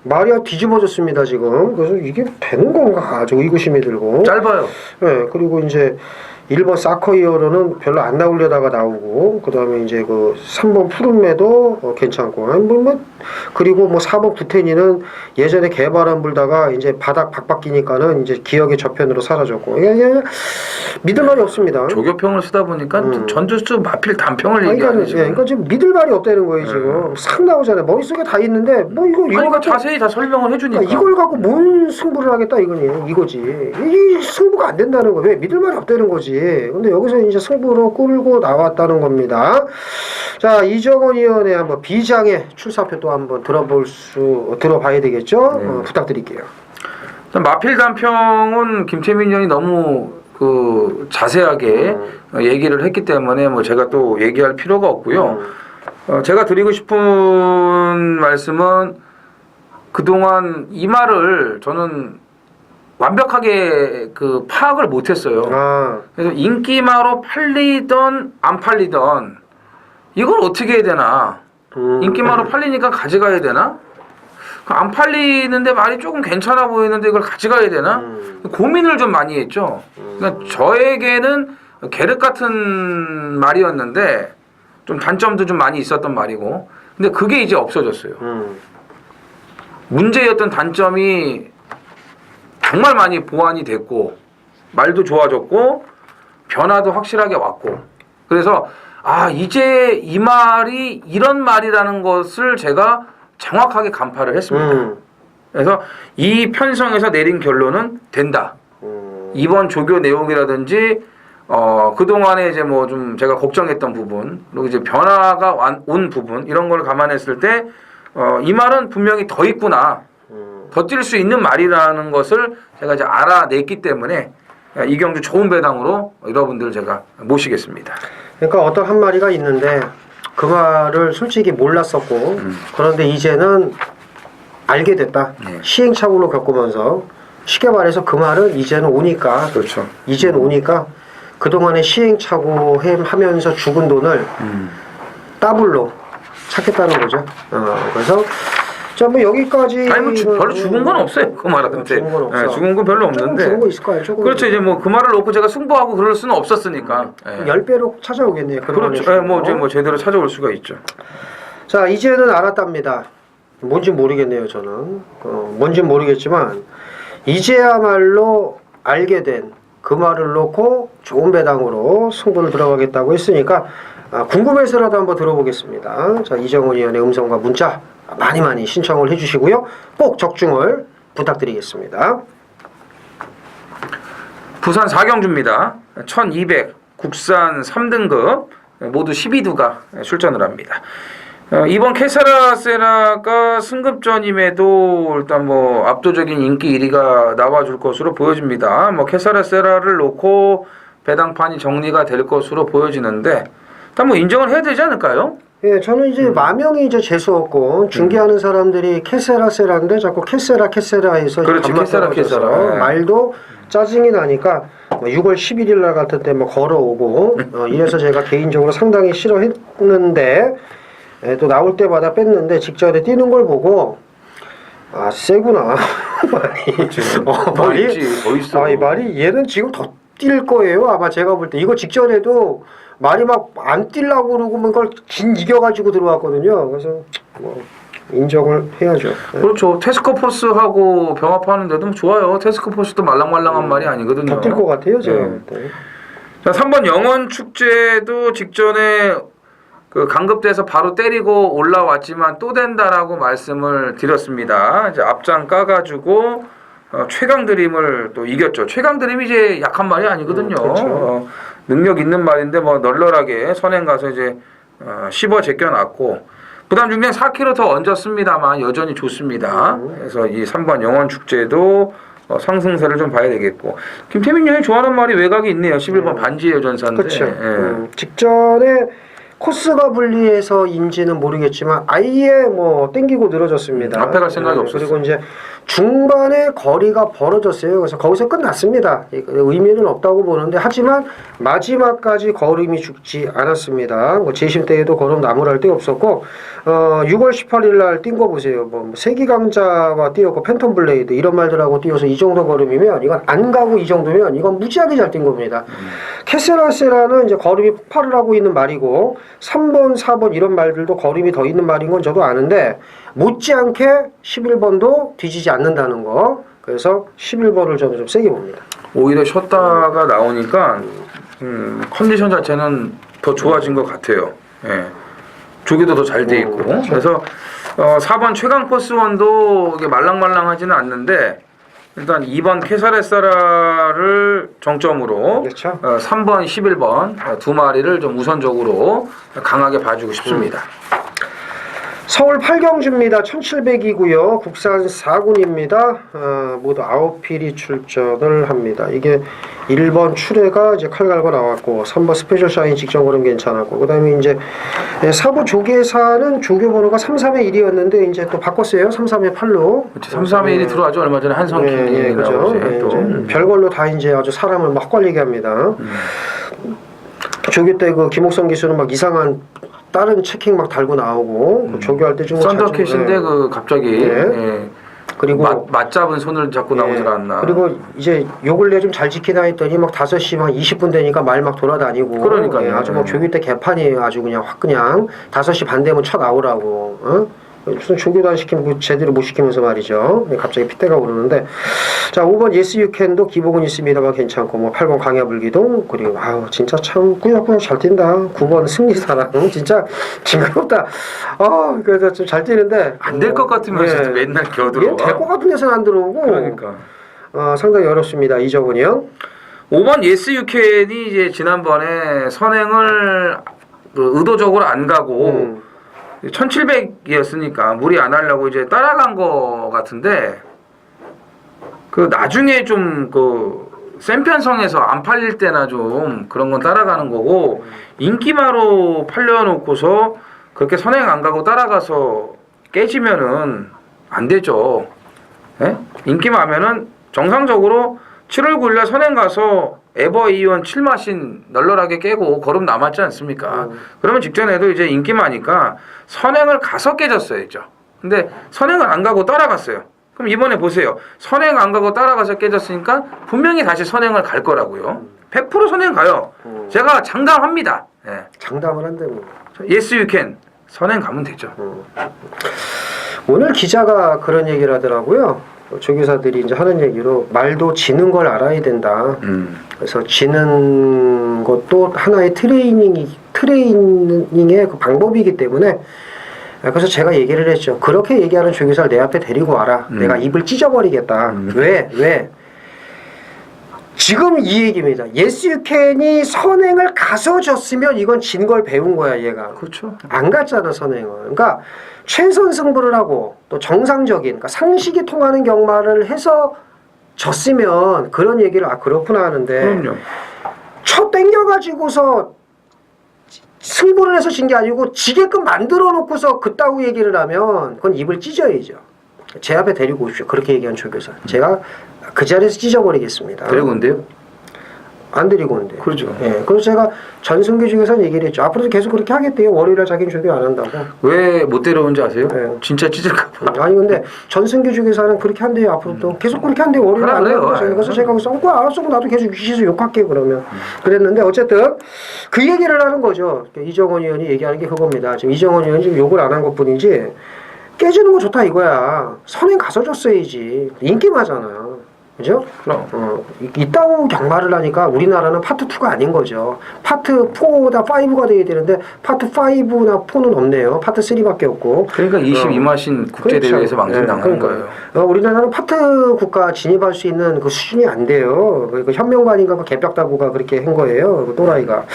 말이 뒤집어졌습니다 지금. 그래서 이게 되는 건가? 저 의구심이 들고. 짧아요. 네, 그리고 이제 1번 사커이어로는 별로 안 나오려다가 나오고, 그 다음에 이제 그 3번 푸른매도 괜찮고, 아니 그리고 뭐 4번 구테니는 예전에 개바람 불다가 이제 바닥 박바뀌니까는 이제 기억의 저편으로 사라졌고, 이게 믿을 말이 없습니다. 조교평을 쓰다 보니까 전두수 마필 단평을 그러니까, 얘기하는 지금. 그러니까 지금 믿을 말이 없다는 거예요 지금. 싹 나오잖아요. 머릿속에 다 있는데 뭐 이거 그러니까 자세히 다 설명을 해주니까. 이걸 갖고 뭔 승부를 하겠다 이거지. 이 승부가 안 된다는 거. 왜 믿을 말이 없다는 거지. 근데 여기서 이제 승부로 끌고 나왔다는 겁니다. 자, 이정원 의원의 한번 비장의 출사표 또 한번 들어봐야 되겠죠? 부탁드릴게요. 마필 단평은 김태민 의원이 너무 그 자세하게 얘기를 했기 때문에 뭐 제가 또 얘기할 필요가 없고요. 제가 드리고 싶은 말씀은 그동안 이 말을 저는 완벽하게 그 파악을 못했어요. 그래서 인기마로 팔리던 안 팔리던 이걸 어떻게 해야 되나? 인기마로 팔리니까 가져가야 되나? 안 팔리는데 말이 조금 괜찮아 보이는데 이걸 가져가야 되나? 고민을 좀 많이 했죠. 그러니까 저에게는 계륵 같은 말이었는데 좀 단점도 좀 많이 있었던 말이고, 근데 그게 이제 없어졌어요. 문제였던 단점이 정말 많이 보완이 됐고 말도 좋아졌고 변화도 확실하게 왔고, 그래서 이제 이 말이 이런 말이라는 것을 제가 정확하게 간파를 했습니다. 그래서 이 편성에서 내린 결론은 된다. 이번 조교 내용이라든지 그동안에 이제 뭐 좀 제가 걱정했던 부분, 그리고 이제 변화가 온 부분, 이런 걸 감안했을 때 이 말은 분명히 더 있구나. 더 뛸 수 있는 말이라는 것을 제가 이제 알아냈기 때문에 이경주 좋은 배당으로 여러분들 제가 모시겠습니다. 그러니까 어떤 한 마리가 있는데 그 말을 솔직히 몰랐었고 그런데 이제는 알게 됐다. 시행착오로 겪으면서 쉽게 말해서 그 말은 이제는 오니까 그렇죠. 이제는 오니까 그동안에 시행착오 하면서 죽은 돈을 더블로 찾겠다는 거죠. 그래서 자, 뭐 여기까지. 아니 뭐 별로 죽은 건 없어요. 그 말한테. 죽은 건 없어. 죽은 건 별로 없는데. 죽은 거 있을 거예요. 조금. 그렇죠. 이제 뭐 그 말을 놓고 제가 승부하고 그럴 수는 없었으니까. 10배로 찾아오겠네요. 그렇죠. 뭐 제대로 찾아올 수가 있죠. 자, 이제는 알았답니다. 뭔지 모르겠네요, 저는. 뭔지 모르겠지만 이제야말로 알게 된 그 말을 놓고 좋은 배당으로 승부를 들어가겠다고 했으니까 궁금해서라도 한번 들어보겠습니다. 자, 이정원 의원의 음성과 문자 많이 신청을 해주시고요. 꼭 적중을 부탁드리겠습니다. 부산 4경주입니다. 1200 국산 3등급 모두 12두가 출전을 합니다. 이번 케사라 세라가 승급전임에도 일단 뭐 압도적인 인기 1위가 나와줄 것으로 보여집니다. 뭐 케사라 세라를 놓고 배당판이 정리가 될 것으로 보여지는데 일단 뭐 인정을 해야 되지 않을까요? 예, 저는 이제 마명이 이제 재수없고 중계하는 사람들이 케세라 세라인데 자꾸 케세라 해서 그렇지, 케세라. 말도 짜증이 나니까 6월 11일 날 같은 때 뭐 걸어오고 이래서 제가 개인적으로 상당히 싫어했는데 또 나올 때마다 뺐는데 직전에 뛰는 걸 보고 세구나 더 있지, 더 있어. 이 말이 얘는 지금 더 뛸 거예요. 아마 제가 볼 때 이거 직전에도 말이 막 안 뛰려고 그러고 그걸 긴 이겨가지고 들어왔거든요. 그래서 뭐 인정을 해야죠. 그렇죠. 태스커포스하고 병합하는데도 좋아요. 태스커포스도 말랑말랑한 말이 아니거든요. 더 뛸 것 같아요, 제가 볼 때. 자, 3번 영원축제도 직전에 그 강급돼서 바로 때리고 올라왔지만 또 된다라고 말씀을 드렸습니다. 이제 앞장 까가지고 최강 드림을 또 이겼죠. 최강 드림이 이제 약한 말이 아니거든요. 그렇죠. 능력 있는 말인데 뭐 널널하게 선행 가서 이제 씹어 제껴놨고 부담 중량 4kg 더 얹었습니다만 여전히 좋습니다. 그래서 이 3번 영원축제도 상승세를 좀 봐야 되겠고 김태민 형이 좋아하는 말이 외곽이 있네요. 11번 반지의 여전사인데. 그렇죠. 직전에 코스가 불리해서인지는 모르겠지만 아예 뭐 땡기고 늘어졌습니다. 앞에 갈 생각이 없었어요. 그리고 이제 중반에 거리가 벌어졌어요. 그래서 거기서 끝났습니다. 의미는 없다고 보는데 하지만 마지막까지 걸음이 죽지 않았습니다. 뭐 재심 때에도 걸음 나무랄 데 없었고 6월 18일 날 뛴 거 보세요. 뭐 세기강자와 뛰었고 팬텀 블레이드 이런 말들하고 뛰어서 이 정도 걸음이면 이건 안 가고 이 정도면 이건 무지하게 잘 뛴 겁니다. 캐세라세라는 이제 걸음이 폭발을 하고 있는 말이고 3번, 4번 이런 말들도 걸음이 더 있는 말인 건 저도 아는데 못지않게 11번도 뒤지지 않는다는 거. 그래서 11번을 저는 좀 세게 봅니다. 오히려 쉬었다가 나오니까 컨디션 자체는 더 좋아진 것 같아요. 예. 조기도 더 잘 돼 있고. 그렇죠. 그래서 4번 최강 포스원도 이게 말랑말랑하지는 않는데 일단 2번 캐사레사라를 정점으로 그렇죠. 3번, 11번 두 마리를 좀 우선적으로 강하게 봐주고 싶습니다. 서울 8경주입니다. 1700이고요. 국산 4군입니다. 모두 9필이 출전을 합니다. 이게 1번 출애가 이제 칼 갈고 나왔고 3번 스페셜 샤인 직전 걸음 괜찮았고 그다음에 이제 4번 조계사는 조교 번호가 331의 1이었는데 이제 또 바꿨어요. 331의 8로. 331이 들어와죠. 얼마 전에 한성킴이 그죠. 나오지. 별걸로 다 이제 아주 사람을 막 헷갈리게 합니다. 조교 때 그 김옥성 기수는 막 이상한 다른 체킹 막 달고 나오고 그 조교할 때 좀 썬더캣인데 그 갑자기 그리고 맞잡은 손을 잡고 나오질 않나. 그리고 이제 요 근래 좀 잘 지키나 했더니 막 5시 막 20분 되니까 말 막 돌아다니고 그러니까요. 아주 뭐 조교 때 개판이에요. 아주 그냥 확 그냥 5시 반 되면 쳐 나오라고. 무슨 조교도 안 시키면 뭐 제대로 못 시키면서 말이죠. 갑자기 핏대가 오르는데 자 5번 예스 유캔도 기복은 있습니다만 괜찮고 뭐 8번 강야불기동 그리고 아우 진짜 참 꾸역꾸역 잘 뛴다. 9번 승리사랑 진짜 징그럽다. 그래서 좀 잘 뛰는데 안 될 것 같으면서 맨날 겨들어와. 될 것 같은 데서는 안 들어오고 그러니까 상당히 어렵습니다. 이정훈이요. 5번 예스 유캔이 이제 지난번에 선행을 의도적으로 안 가고 1700이었으니까 무리 안 하려고 이제 따라간 거 같은데 그 나중에 좀 그 센 편성에서 안 팔릴 때나 좀 그런 건 따라가는 거고 인기마로 팔려놓고서 그렇게 선행 안 가고 따라가서 깨지면은 안 되죠. 예? 인기마면은 정상적으로 7월 9일날 선행 가서 에버이온 7마신 널널하게 깨고 걸음 남았지 않습니까? 그러면 직전에도 이제 인기마니까 선행을 가서 깨졌어야죠. 근데 선행을 안 가고 따라갔어요. 그럼 이번에 보세요. 선행 안 가고 따라가서 깨졌으니까 분명히 다시 선행을 갈 거라고요. 100% 선행 가요. 제가 장담합니다. 예. 장담을 한대 뭐. Yes you can. 선행 가면 되죠. 오늘 기자가 그런 얘기를 하더라고요. 조교사들이 이제 하는 얘기로 말도 지는 걸 알아야 된다. 그래서 지는 것도 하나의 트레이닝의 그 방법이기 때문에 그래서 제가 얘기를 했죠. 그렇게 얘기하는 조교사를 내 앞에 데리고 와라. 내가 입을 찢어버리겠다. 왜? 지금 이 얘기입니다. 예스 유캔이 선행을 가서 졌으면 이건 진 걸 배운 거야 얘가. 그렇죠. 안 갔잖아 선행을. 그러니까 최선 승부를 하고 또 정상적인 그러니까 상식이 통하는 경마를 해서 졌으면 그런 얘기를 그렇구나 하는데 그럼요. 쳐 땡겨가지고서 승부를 해서 진 게 아니고 지게끔 만들어 놓고서 그따구 얘기를 하면 그건 입을 찢어야죠. 제 앞에 데리고 오십시오. 그렇게 얘기한 조교사. 제가 그 자리에서 찢어버리겠습니다. 데리고 온대요? 안 데리고 온대요. 그렇죠. 예, 그래서 제가 전승규 중에서 얘기를 했죠. 앞으로도 계속 그렇게 하겠대요. 월요일에 자기는 조교 안 한다고. 왜 못 데려온지 아세요? 네. 진짜 찢을까 봐. 아니 근데 전승규 중에서는 그렇게 한대요. 앞으로도 계속 그렇게 한대요. 월요일에 안 그래요. 한다고. 그래서 제가 알았어. 나도 계속 위시에서 욕할게 그러면. 그랬는데 어쨌든 그 얘기를 하는 거죠. 이정원 의원이 얘기하는 게 그겁니다. 지금 이정원 의원이 지금 욕을 안 한 것뿐이지 깨지는 거 좋다 이거야. 선행 가서 줬어야지. 인기마잖아. 그죠? 그럼. 이따구 경마를 하니까 우리나라는 파트 2가 아닌 거죠. 파트 4다 5가 돼야 되는데 파트 5나 4는 없네요. 파트 3밖에 없고. 그러니까 22마신 국제대회에서 망신당하는 거예요. 우리나라는 파트 국가 진입할 수 있는 그 수준이 안 돼요. 그 현명관인가 그 개벽다구가 그렇게 한 거예요. 그 또라이가.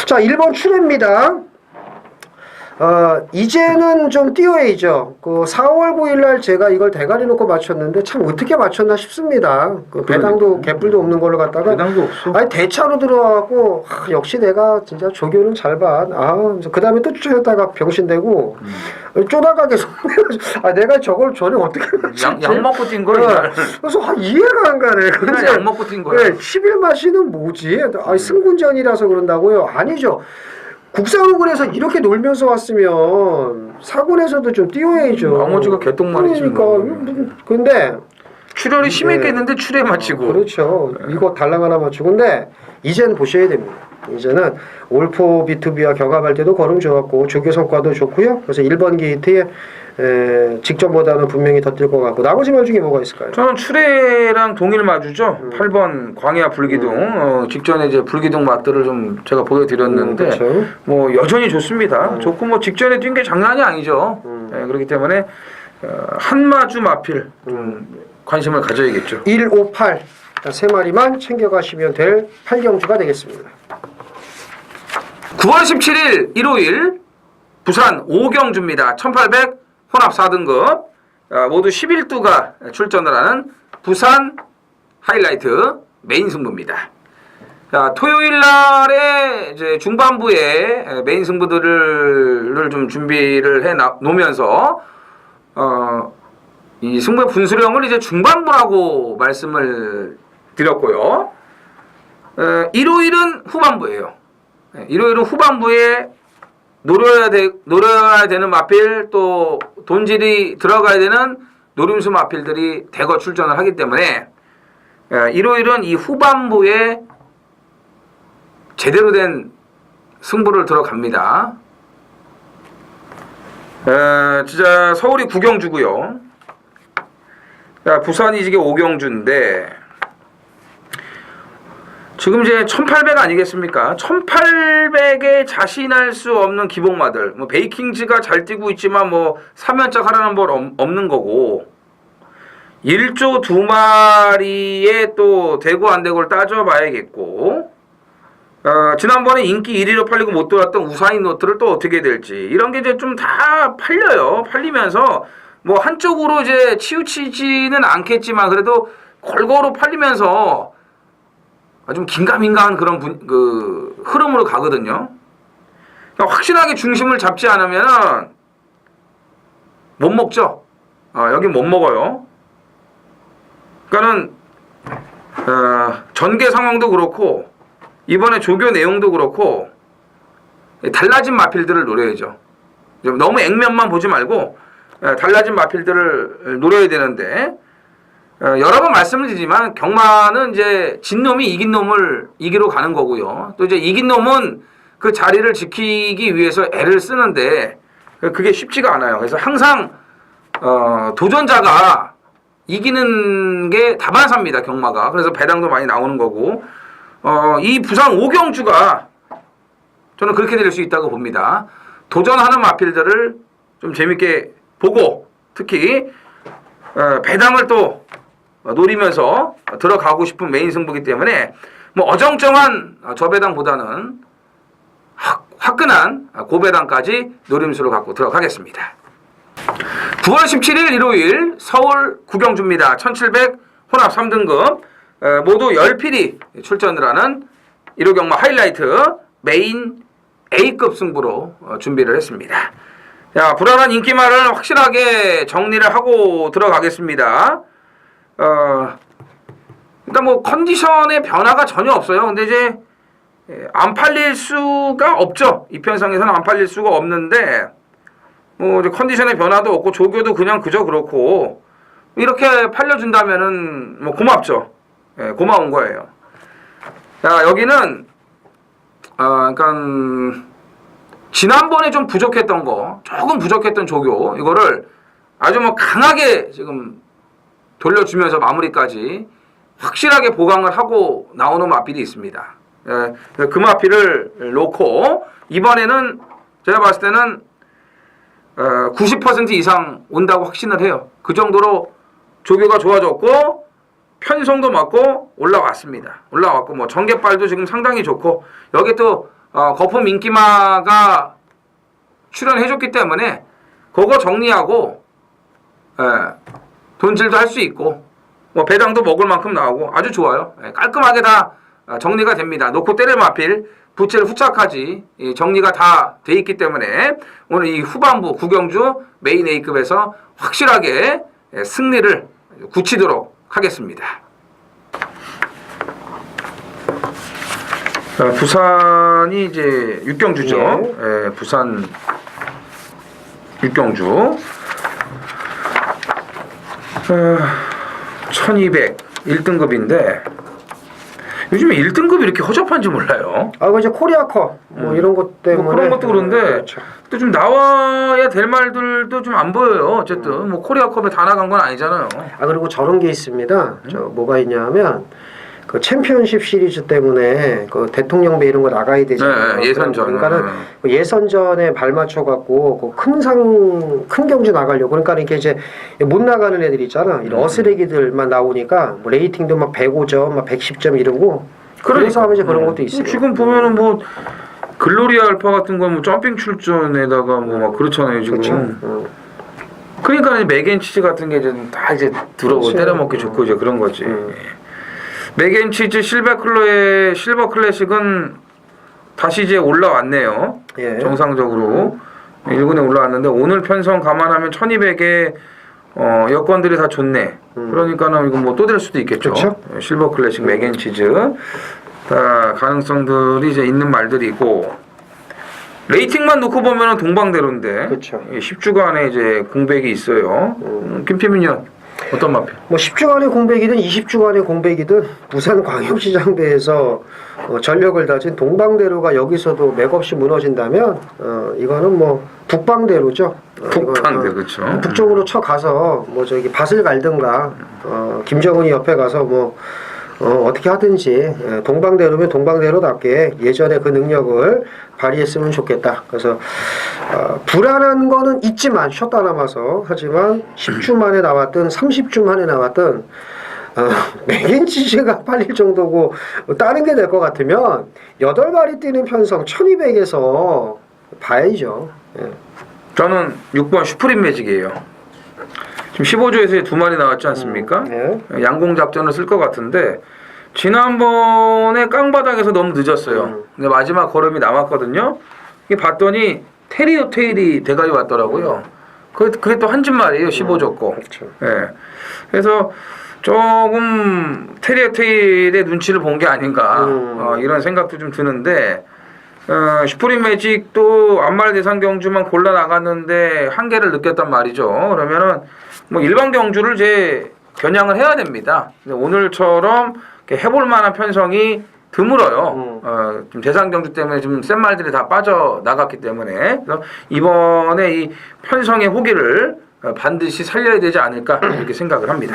자, 1번 출애입니다. 이제는 좀 띄워야죠. 그 4월 9일 날 제가 이걸 대가리 놓고 맞췄는데 참 어떻게 맞췄나 싶습니다. 그 배당도 개뿔도 없는 걸로 갖다가 배당도 없어. 아니 대차로 들어와갖고 역시 내가 진짜 조교는 잘 봐. 그 다음에 또 쫓아다가 병신되고 쪼다가 계속 내가 저걸 전에 어떻게 맞췄지? 약 먹고 뛴 거야. 그래서 이해가 안 가네. 그냥 약 먹고 뛴 거야. 네, 10일 마시는 뭐지? 승군전이라서 그런다고요? 아니죠. 국사학원에서 이렇게 놀면서 왔으면 사군에서도 좀 띄워야죠. 나머지가 개똥말이지. 그러니까 근데 출혈이 심했겠는데 출에 맞히고. 그렇죠. 이거 달랑 하나 맞추고 근데 이제는 보셔야 됩니다. 이제는 올포 B2B와 경합할 때도 걸음 좋았고 조교 성과도 좋고요. 그래서 1번 게이트에 직전보다는 분명히 더 뛸 것 같고 나머지 말 중에 뭐가 있을까요? 저는 출애랑 동일 마주죠. 8번 광야 불기둥 직전에 이제 불기둥 맛들을 좀 제가 보여드렸는데 그렇죠. 뭐 여전히 좋습니다. 좋고 뭐 직전에 뛴 게 장난이 아니죠. 그렇기 때문에 한 마주 마필 관심을 가져야겠죠. 158 세 마리만 챙겨가시면 될 8경주가 되겠습니다. 9월 17일 일요일 부산 5경주입니다. 1800 혼합 4등급 모두 11두가 출전을 하는 부산 하이라이트 메인 승부입니다. 자, 토요일 날에 이제 중반부에 메인 승부들을 좀 준비를 해 놓으면서 이 승부의 분수령을 이제 중반부라고 말씀을 드렸고요. 일요일은 후반부예요. 일요일은 후반부에 노려야 되는 마필 또 돈질이 들어가야 되는 노림수 마필들이 대거 출전을 하기 때문에 일요일은 이 후반부에 제대로 된 승부를 들어갑니다. 진짜 서울이 9경주고요. 부산이 이게 5경주인데 지금 이제 1800 아니겠습니까? 1800에 자신할 수 없는 기복마들. 뭐 베이킹즈가 잘 뛰고 있지만 뭐 3연짝 하라는 법 없는 거고 1조 2마리에 또 되고 안 되고를 따져봐야겠고 지난번에 인기 1위로 팔리고 못 돌았던 우사인 노트를 또 어떻게 될지 이런 게 이제 좀 다 팔려요. 팔리면서 뭐 한쪽으로 이제 치우치지는 않겠지만 그래도 골고루 팔리면서 좀 긴가민가한 그런 흐름으로 가거든요. 그러니까 확실하게 중심을 잡지 않으면 못 먹죠. 여기 못 먹어요. 그러니까는 전개 상황도 그렇고 이번에 조교 내용도 그렇고 달라진 마필들을 노려야죠. 너무 액면만 보지 말고 달라진 마필들을 노려야 되는데 여러 번 말씀을 드리지만 경마는 이제 진 놈이 이긴 놈을 이기러 가는 거고요. 또 이제 이긴 놈은 그 자리를 지키기 위해서 애를 쓰는데 그게 쉽지가 않아요. 그래서 항상 도전자가 이기는 게 다반사입니다. 경마가. 그래서 배당도 많이 나오는 거고 이 부산 5경주가 저는 그렇게 될 수 있다고 봅니다. 도전하는 마필들을 좀 재밌게 보고 특히 배당을 또 노리면서 들어가고 싶은 메인 승부기 때문에 뭐 어정쩡한 저배당보다는 화끈한 고배당까지 노림수로 갖고 들어가겠습니다. 9월 17일 일요일 서울 9경주입니다. 1700 혼합 3등급 모두 10필이 출전을 하는 1호 경마 하이라이트 메인 A급 승부로 준비를 했습니다. 자, 불안한 인기말을 확실하게 정리를 하고 들어가겠습니다. 일단 뭐 컨디션의 변화가 전혀 없어요. 근데 이제 안 팔릴 수가 없죠. 이 편성에서는 안 팔릴 수가 없는데 뭐 이제 컨디션의 변화도 없고 조교도 그냥 그저 그렇고 이렇게 팔려준다면은 뭐 고맙죠. 고마운 거예요. 자, 여기는 그러니까 지난번에 좀 부족했던 거, 조금 부족했던 조교 이거를 아주 뭐 강하게 지금 돌려주면서 마무리까지 확실하게 보강을 하고 나오는 마필이 있습니다. 그 마필을 놓고 이번에는 제가 봤을 때는 90% 이상 온다고 확신을 해요. 그 정도로 조교가 좋아졌고 편성도 맞고 올라왔습니다. 올라왔고 뭐 전개빨도 지금 상당히 좋고 여기 또 거품 인기마가 출연해줬기 때문에 그거 정리하고 돈질도 할 수 있고 뭐 배당도 먹을 만큼 나오고 아주 좋아요. 깔끔하게 다 정리가 됩니다. 놓고 때릴 마필 부채를 후착하지 정리가 다 돼 있기 때문에 오늘 이 후반부 구경주 메인 A급에서 확실하게 승리를 굳히도록 하겠습니다. 부산이 이제 육경주죠. 예, 부산 육경주 1200 1등급인데 요즘에 1등급이 이렇게 허접한지 몰라요. 그 이제 코리아컵 뭐 이런 것 때문에 뭐 그런 것도 그런데 그렇죠. 또 좀 나와야 될 말들도 좀 안 보여요. 어쨌든 뭐 코리아컵에 다 나간 건 아니잖아요. 그리고 저런 게 있습니다. 저 뭐가 있냐면 그 챔피언십 시리즈 때문에 그 대통령배 이런 거 나가야 되잖아요. 네, 예선전. 그러니까는 그 예선전에 발맞춰 갖고 큰 경주 나가려고 그러니까 이렇게 이제 못 나가는 애들 있잖아. 이런 어스레기들만 나오니까 뭐 레이팅도 막 105점, 막 110점 이러고 그래서 하면 이제 그런 것도 있어요. 지금 보면은 뭐 글로리아 알파 같은 건 뭐 점핑 출전에다가 뭐 막 그렇잖아요 지금. 그렇죠. 그러니까 맥앤치즈 같은 게 이제 다 이제 들어오고 그렇죠. 때려먹기 좋고 이제 그런 거지. 맥앤치즈 실버 클래식은 다시 이제 올라왔네요. 예. 정상적으로 1군에 올라왔는데 오늘 편성 감안하면 1200에 여건들이 다 좋네. 그러니까는 이거 뭐 또 될 수도 있겠죠. 그렇죠. 실버 클래식 맥앤치즈 다 가능성들이 이제 있는 말들이고 레이팅만 놓고 보면은 동방대로인데 그렇죠. 10주간에 이제 공백이 있어요. 김태민 의원 어떤 마표? 뭐 10주간의 공백이든 20주간의 공백이든 부산광역시장대에서 전력을 다진 동방대로가 여기서도 맥없이 무너진다면 이거는 뭐 북방대로죠. 북방대 그렇죠. 북쪽으로 쳐가서 뭐 저기 밭을 갈든가 김정은이 옆에 가서 뭐 어떻게 하든지 동방대로면 동방대로답게 예전에 그 능력을 발휘했으면 좋겠다. 그래서 불안한 거는 있지만 쉬었다 남아서 하지만 10주 만에 나왔든 30주 만에 나왔든 맥앤치즈가 팔릴 정도고 다른 게 될 것 같으면 8마리 뛰는 편성 1200에서 봐야죠. 저는 6번 슈프림 매직이에요. 지금 15조에서 2마리 나왔지 않습니까? 양공 작전을 쓸 것 같은데 지난번에 깡바닥에서 너무 늦었어요. 근데 마지막 걸음이 남았거든요. 이게 봤더니 테리어 테일이 대가리 왔더라고요. 그게 또 한 줌말이에요. 15조 거. 그렇죠. 예. 그래서 조금 테리어 테일의 눈치를 본 게 아닌가 이런 생각도 좀 드는데 슈프림 매직도 안말 대상 경주만 골라 나갔는데 한계를 느꼈단 말이죠. 그러면은 뭐 일반 경주를 이제 겨냥을 해야 됩니다. 근데 오늘처럼 이렇게 해볼 만한 편성이 드물어요. 좀 대상 경주 때문에 좀 센 말들이 다 빠져 나갔기 때문에 그래서 이번에 이 편성의 호기를 반드시 살려야 되지 않을까 이렇게 생각을 합니다.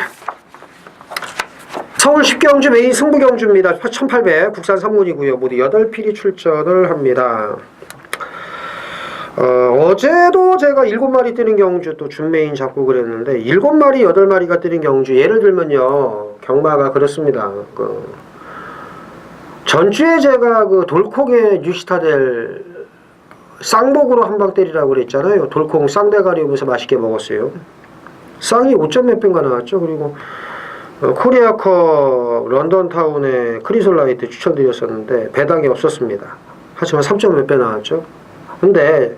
서울 10경주 메인 승부경주입니다. 1800 국산 3군이고요. 모두 8필이 출전을 합니다. 어제도 제가 7마리 뜨는 경주 또 준메인 잡고 그랬는데 7마리 8마리가 뜨는 경주 예를 들면요 경마가 그렇습니다. 전주에 제가 그 돌콩의 뉴시타델 쌍복으로 한 방 때리라고 그랬잖아요. 돌콩 쌍대가리 오면서 맛있게 먹었어요. 쌍이 5점 몇 배인가 나왔죠. 그리고 코리아컵 런던타운의 크리솔라이트 추천드렸었는데 배당이 없었습니다. 하지만 3점 몇 배 나왔죠. 근데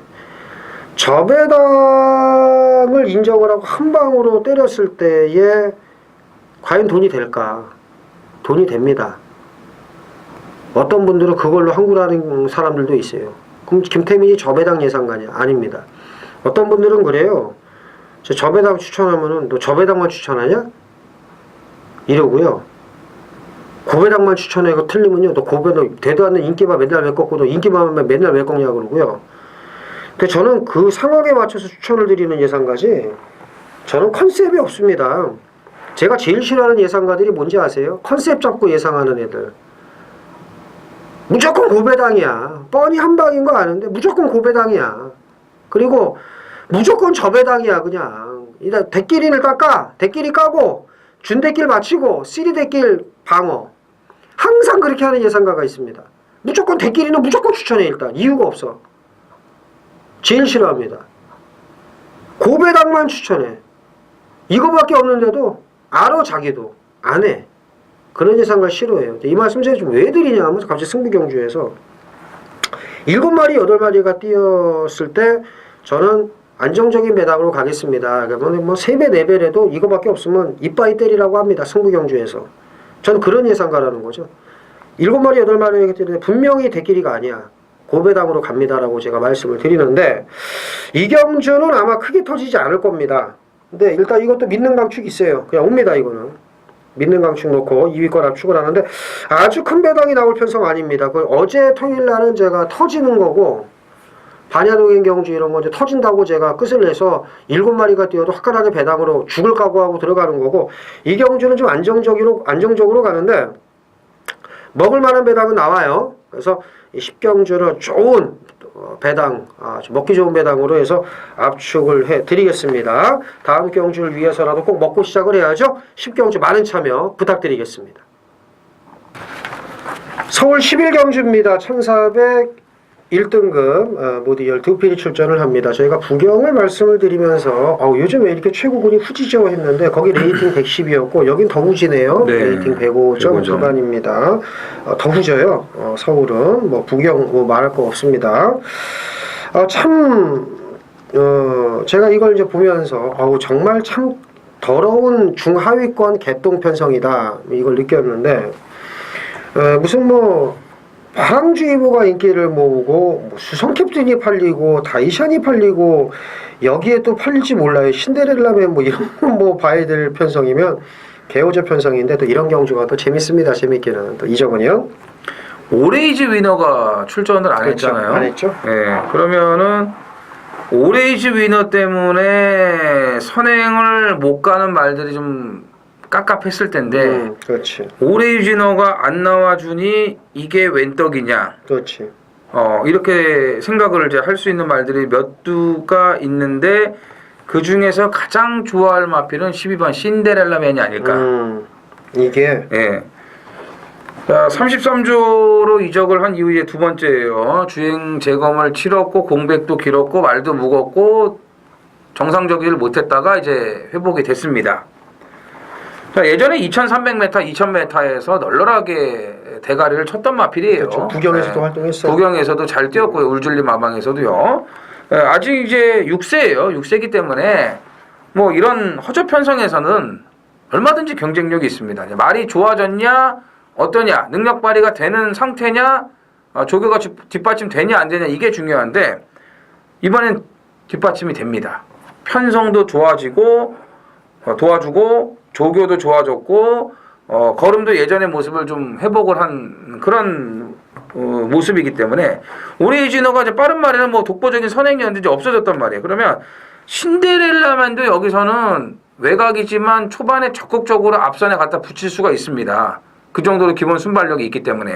저배당을 인정을 하고 한 방으로 때렸을 때에 과연 돈이 될까? 돈이 됩니다. 어떤 분들은 그걸로 항굴하는 사람들도 있어요. 그럼 김태민이 저배당 예상가냐? 아닙니다. 어떤 분들은 그래요. 저배당 추천하면은 너 저배당만 추천하냐? 이러고요. 고배당만 추천해고 틀리면요. 너 고배당 되도 않는 인기만 맨날 왜 꺾고 너 인기만 맨날 왜 꺾냐 그러고요. 근데 저는 그 상황에 맞춰서 추천을 드리는 예상가지 저는 컨셉이 없습니다. 제가 제일 싫어하는 예상가들이 뭔지 아세요? 컨셉 잡고 예상하는 애들. 무조건 고배당이야. 뻔히 한 방인 거 아는데 무조건 고배당이야. 그리고 무조건 저배당이야 그냥. 일단 대끼리를 깎아. 대끼리 까고 준대끼리 맞히고 쓰리대끼리 방어. 항상 그렇게 하는 예상가가 있습니다. 무조건 대끼리는 무조건 추천해 일단. 이유가 없어. 제일 싫어합니다. 고배당만 추천해. 이거밖에 없는데도 알아 자기도 안 해. 그런 예상을 싫어해요. 이 말씀 제가 좀 왜 드리냐 하면 갑자기 승부경주에서 7마리 8마리가 뛰었을 때 저는 안정적인 배당으로 가겠습니다. 그러면 뭐 3배 4배라도 이거밖에 없으면 이빠이 때리라고 합니다. 승부경주에서. 저는 그런 예상가라는 거죠. 7마리 8마리이기 때문에 분명히 대끼리가 아니야. 고배당으로 갑니다라고 제가 말씀을 드리는데 이 경주는 아마 크게 터지지 않을 겁니다. 근데 일단 이것도 믿는 강축이 있어요. 그냥 옵니다 이거는. 믿는 강축 놓고 2위권 압축을 하는데 아주 큰 배당이 나올 편성 아닙니다. 그 어제 토요일 날은 제가 터지는 거고 반야동행 경주 이런 거 이제 터진다고 제가 끝을 내서 7마리가 뛰어도 화끈하게 배당으로 죽을 각오하고 들어가는 거고 이 경주는 좀 안정적으로 가는데 먹을 만한 배당은 나와요. 그래서 이 10경주는 좋은 배당, 먹기 좋은 배당으로 해서 압축을 해드리겠습니다. 다음 경주를 위해서라도 꼭 먹고 시작을 해야죠. 10경주 많은 참여 부탁드리겠습니다. 서울 11경주입니다. 1401등급 모두 12필이 출전을 합니다. 저희가 부경을 말씀을 드리면서 요즘 왜 이렇게 최고군이 후지죠 했는데 거기 레이팅 110이었고 여긴 더 후지네요. 네. 레이팅 105점 후반입니다. 더 후져요. 서울은 뭐 부경 뭐 말할 거 없습니다. 제가 이걸 이제 보면서 정말 참 더러운 중하위권 개똥 편성이다 이걸 느꼈는데 무슨 뭐 바람주의보가 인기를 모으고 수성 캡틴이 팔리고 다이샨이 팔리고 여기에 또 팔릴지 몰라요. 신데렐라맨 뭐 이런 거 뭐 봐야 될 편성이면 개호저 편성인데 또 이런 경주가 또 재밌습니다. 재밌기는 또 이정은이요. 오레이즈 위너가 출전을 안 그렇죠. 했잖아요. 안 했죠. 네, 그러면은 오레이즈 위너 때문에 선행을 못 가는 말들이 좀 깝깝했을 텐데 그렇지. 오레이즈 위너가 안 나와주니 이게 웬 떡이냐. 그렇지. 이렇게 생각을 이제 할 수 있는 말들이 몇 두가 있는데 그 중에서 가장 좋아할 마필은 12번 신데렐라맨이 아닐까. 이게 예. 자, 33조로 이적을 한 이후에 두 번째예요. 주행 재검을 치렀고 공백도 길었고 말도 무겁고 정상적이를 못했다가 이제 회복이 됐습니다. 자, 예전에 2,300m, 2,000m에서 널널하게 대가리를 쳤던 마필이에요. 그렇죠. 부경에서도 활동했어요. 부경에서도 잘 뛰었고요. 울줄리 마방에서도요. 아직 이제 6세예요. 6세기 때문에 뭐 이런 허접 편성에서는 얼마든지 경쟁력이 있습니다. 말이 좋아졌냐, 어떠냐, 능력 발휘가 되는 상태냐, 조교가 뒷받침 되냐 안 되냐 이게 중요한데 이번엔 뒷받침이 됩니다. 편성도 좋아지고 도와주고 조교도 좋아졌고 걸음도 예전의 모습을 좀 회복을 한 그런 모습이기 때문에 오레이지너가 이제 빠른 말에는 뭐 독보적인 선행이었는데 이제 없어졌단 말이에요. 그러면 신데렐라맨도 여기서는 외곽이지만 초반에 적극적으로 앞선에 갖다 붙일 수가 있습니다. 그 정도로 기본 순발력이 있기 때문에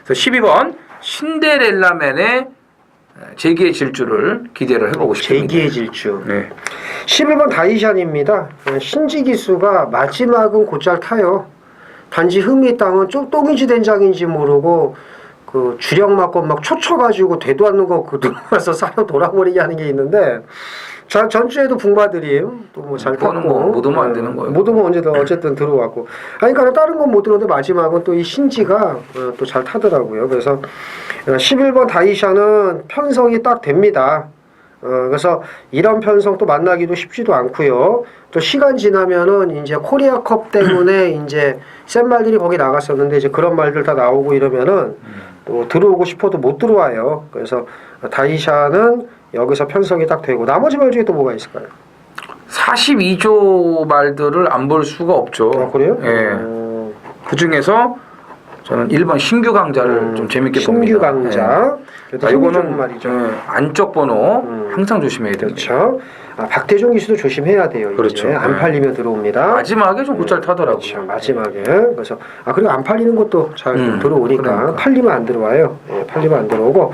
그래서 12번 신데렐라맨의 재기의 질주를 기대를 해보고 싶습니다. 재기의 질주. 네. 11번 다이샨입니다. 신지 기수가 마지막은 곧잘 타요. 단지 흠이 땅은 똥인지 된장인지 모르고 그 주력 맞고 막 초쳐가지고 되도 않는 거 그 들어가서 쌓여 돌아버리게 하는 게 있는데 전주에도 붕마들이에요. 또 뭐 잘 탔고 못 오면 안 되는 거예요. 못 오면 언제든 어쨌든 들어왔고. 그러니까 다른 건 못 들어도 마지막은 또 이 신지가 또 잘 타더라고요. 그래서 11번 다이샤는 편성이 딱 됩니다. 그래서 이런 편성 또 만나기도 쉽지도 않고요. 또 시간 지나면은 이제 코리아컵 때문에 이제 센 말들이 거기 나갔었는데 이제 그런 말들 다 나오고 이러면은 또 들어오고 싶어도 못 들어와요. 그래서 다이샤는 여기서 편성이 딱 되고 나머지 말 중에 또 뭐가 있을까요? 42조 말들을 안 볼 수가 없죠. 그래요? 예. 그 중에서 저는 1번 신규 강자를 좀 재밌게 신규 봅니다. 강자. 예. 이거는 말이죠. 안쪽 번호 항상 조심해야 됩니다. 그렇죠. 박태종 기수도 조심해야 돼요. 이제. 그렇죠. 안 팔리면 들어옵니다. 마지막에 좀 곧잘 타더라고요. 그렇죠. 마지막에. 그래서 그리고 안 팔리는 것도 잘 들어오니까 그러니까. 팔리면 안 들어와요. 팔리면 안 들어오고.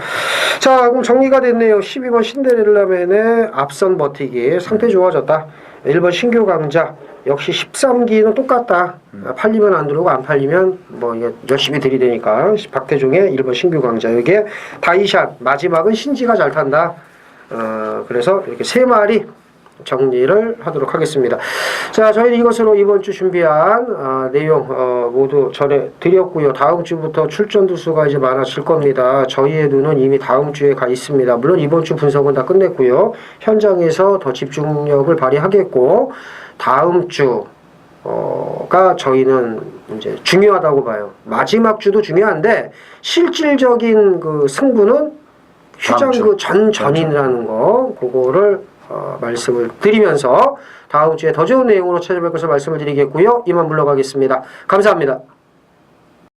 자, 그럼 정리가 됐네요. 12번 신데렐라맨의 앞선 버티기 상태 좋아졌다. 1번 신규 강자 역시 13기는 똑같다. 팔리면 안 들어오고 안 팔리면 뭐 이게 열심히 들이대니까 박태종의 1번 신규 강자. 여기에 다이샷 마지막은 신지가 잘 탄다. 그래서 이렇게 세 마리 정리를 하도록 하겠습니다. 자, 저희는 이것으로 이번 주 준비한 내용 모두 전해드렸고요. 다음 주부터 출전 두수가 이제 많아질 겁니다. 저희의 눈은 이미 다음 주에 가 있습니다. 물론 이번 주 분석은 다 끝냈고요. 현장에서 더 집중력을 발휘하겠고 다음 주가 저희는 이제 중요하다고 봐요. 마지막 주도 중요한데 실질적인 그 승부는 휴장 그 전전이라는 거 그거를 말씀을 드리면서 다음 주에 더 좋은 내용으로 찾아뵐 것을 말씀을 드리겠고요. 이만 물러가겠습니다. 감사합니다.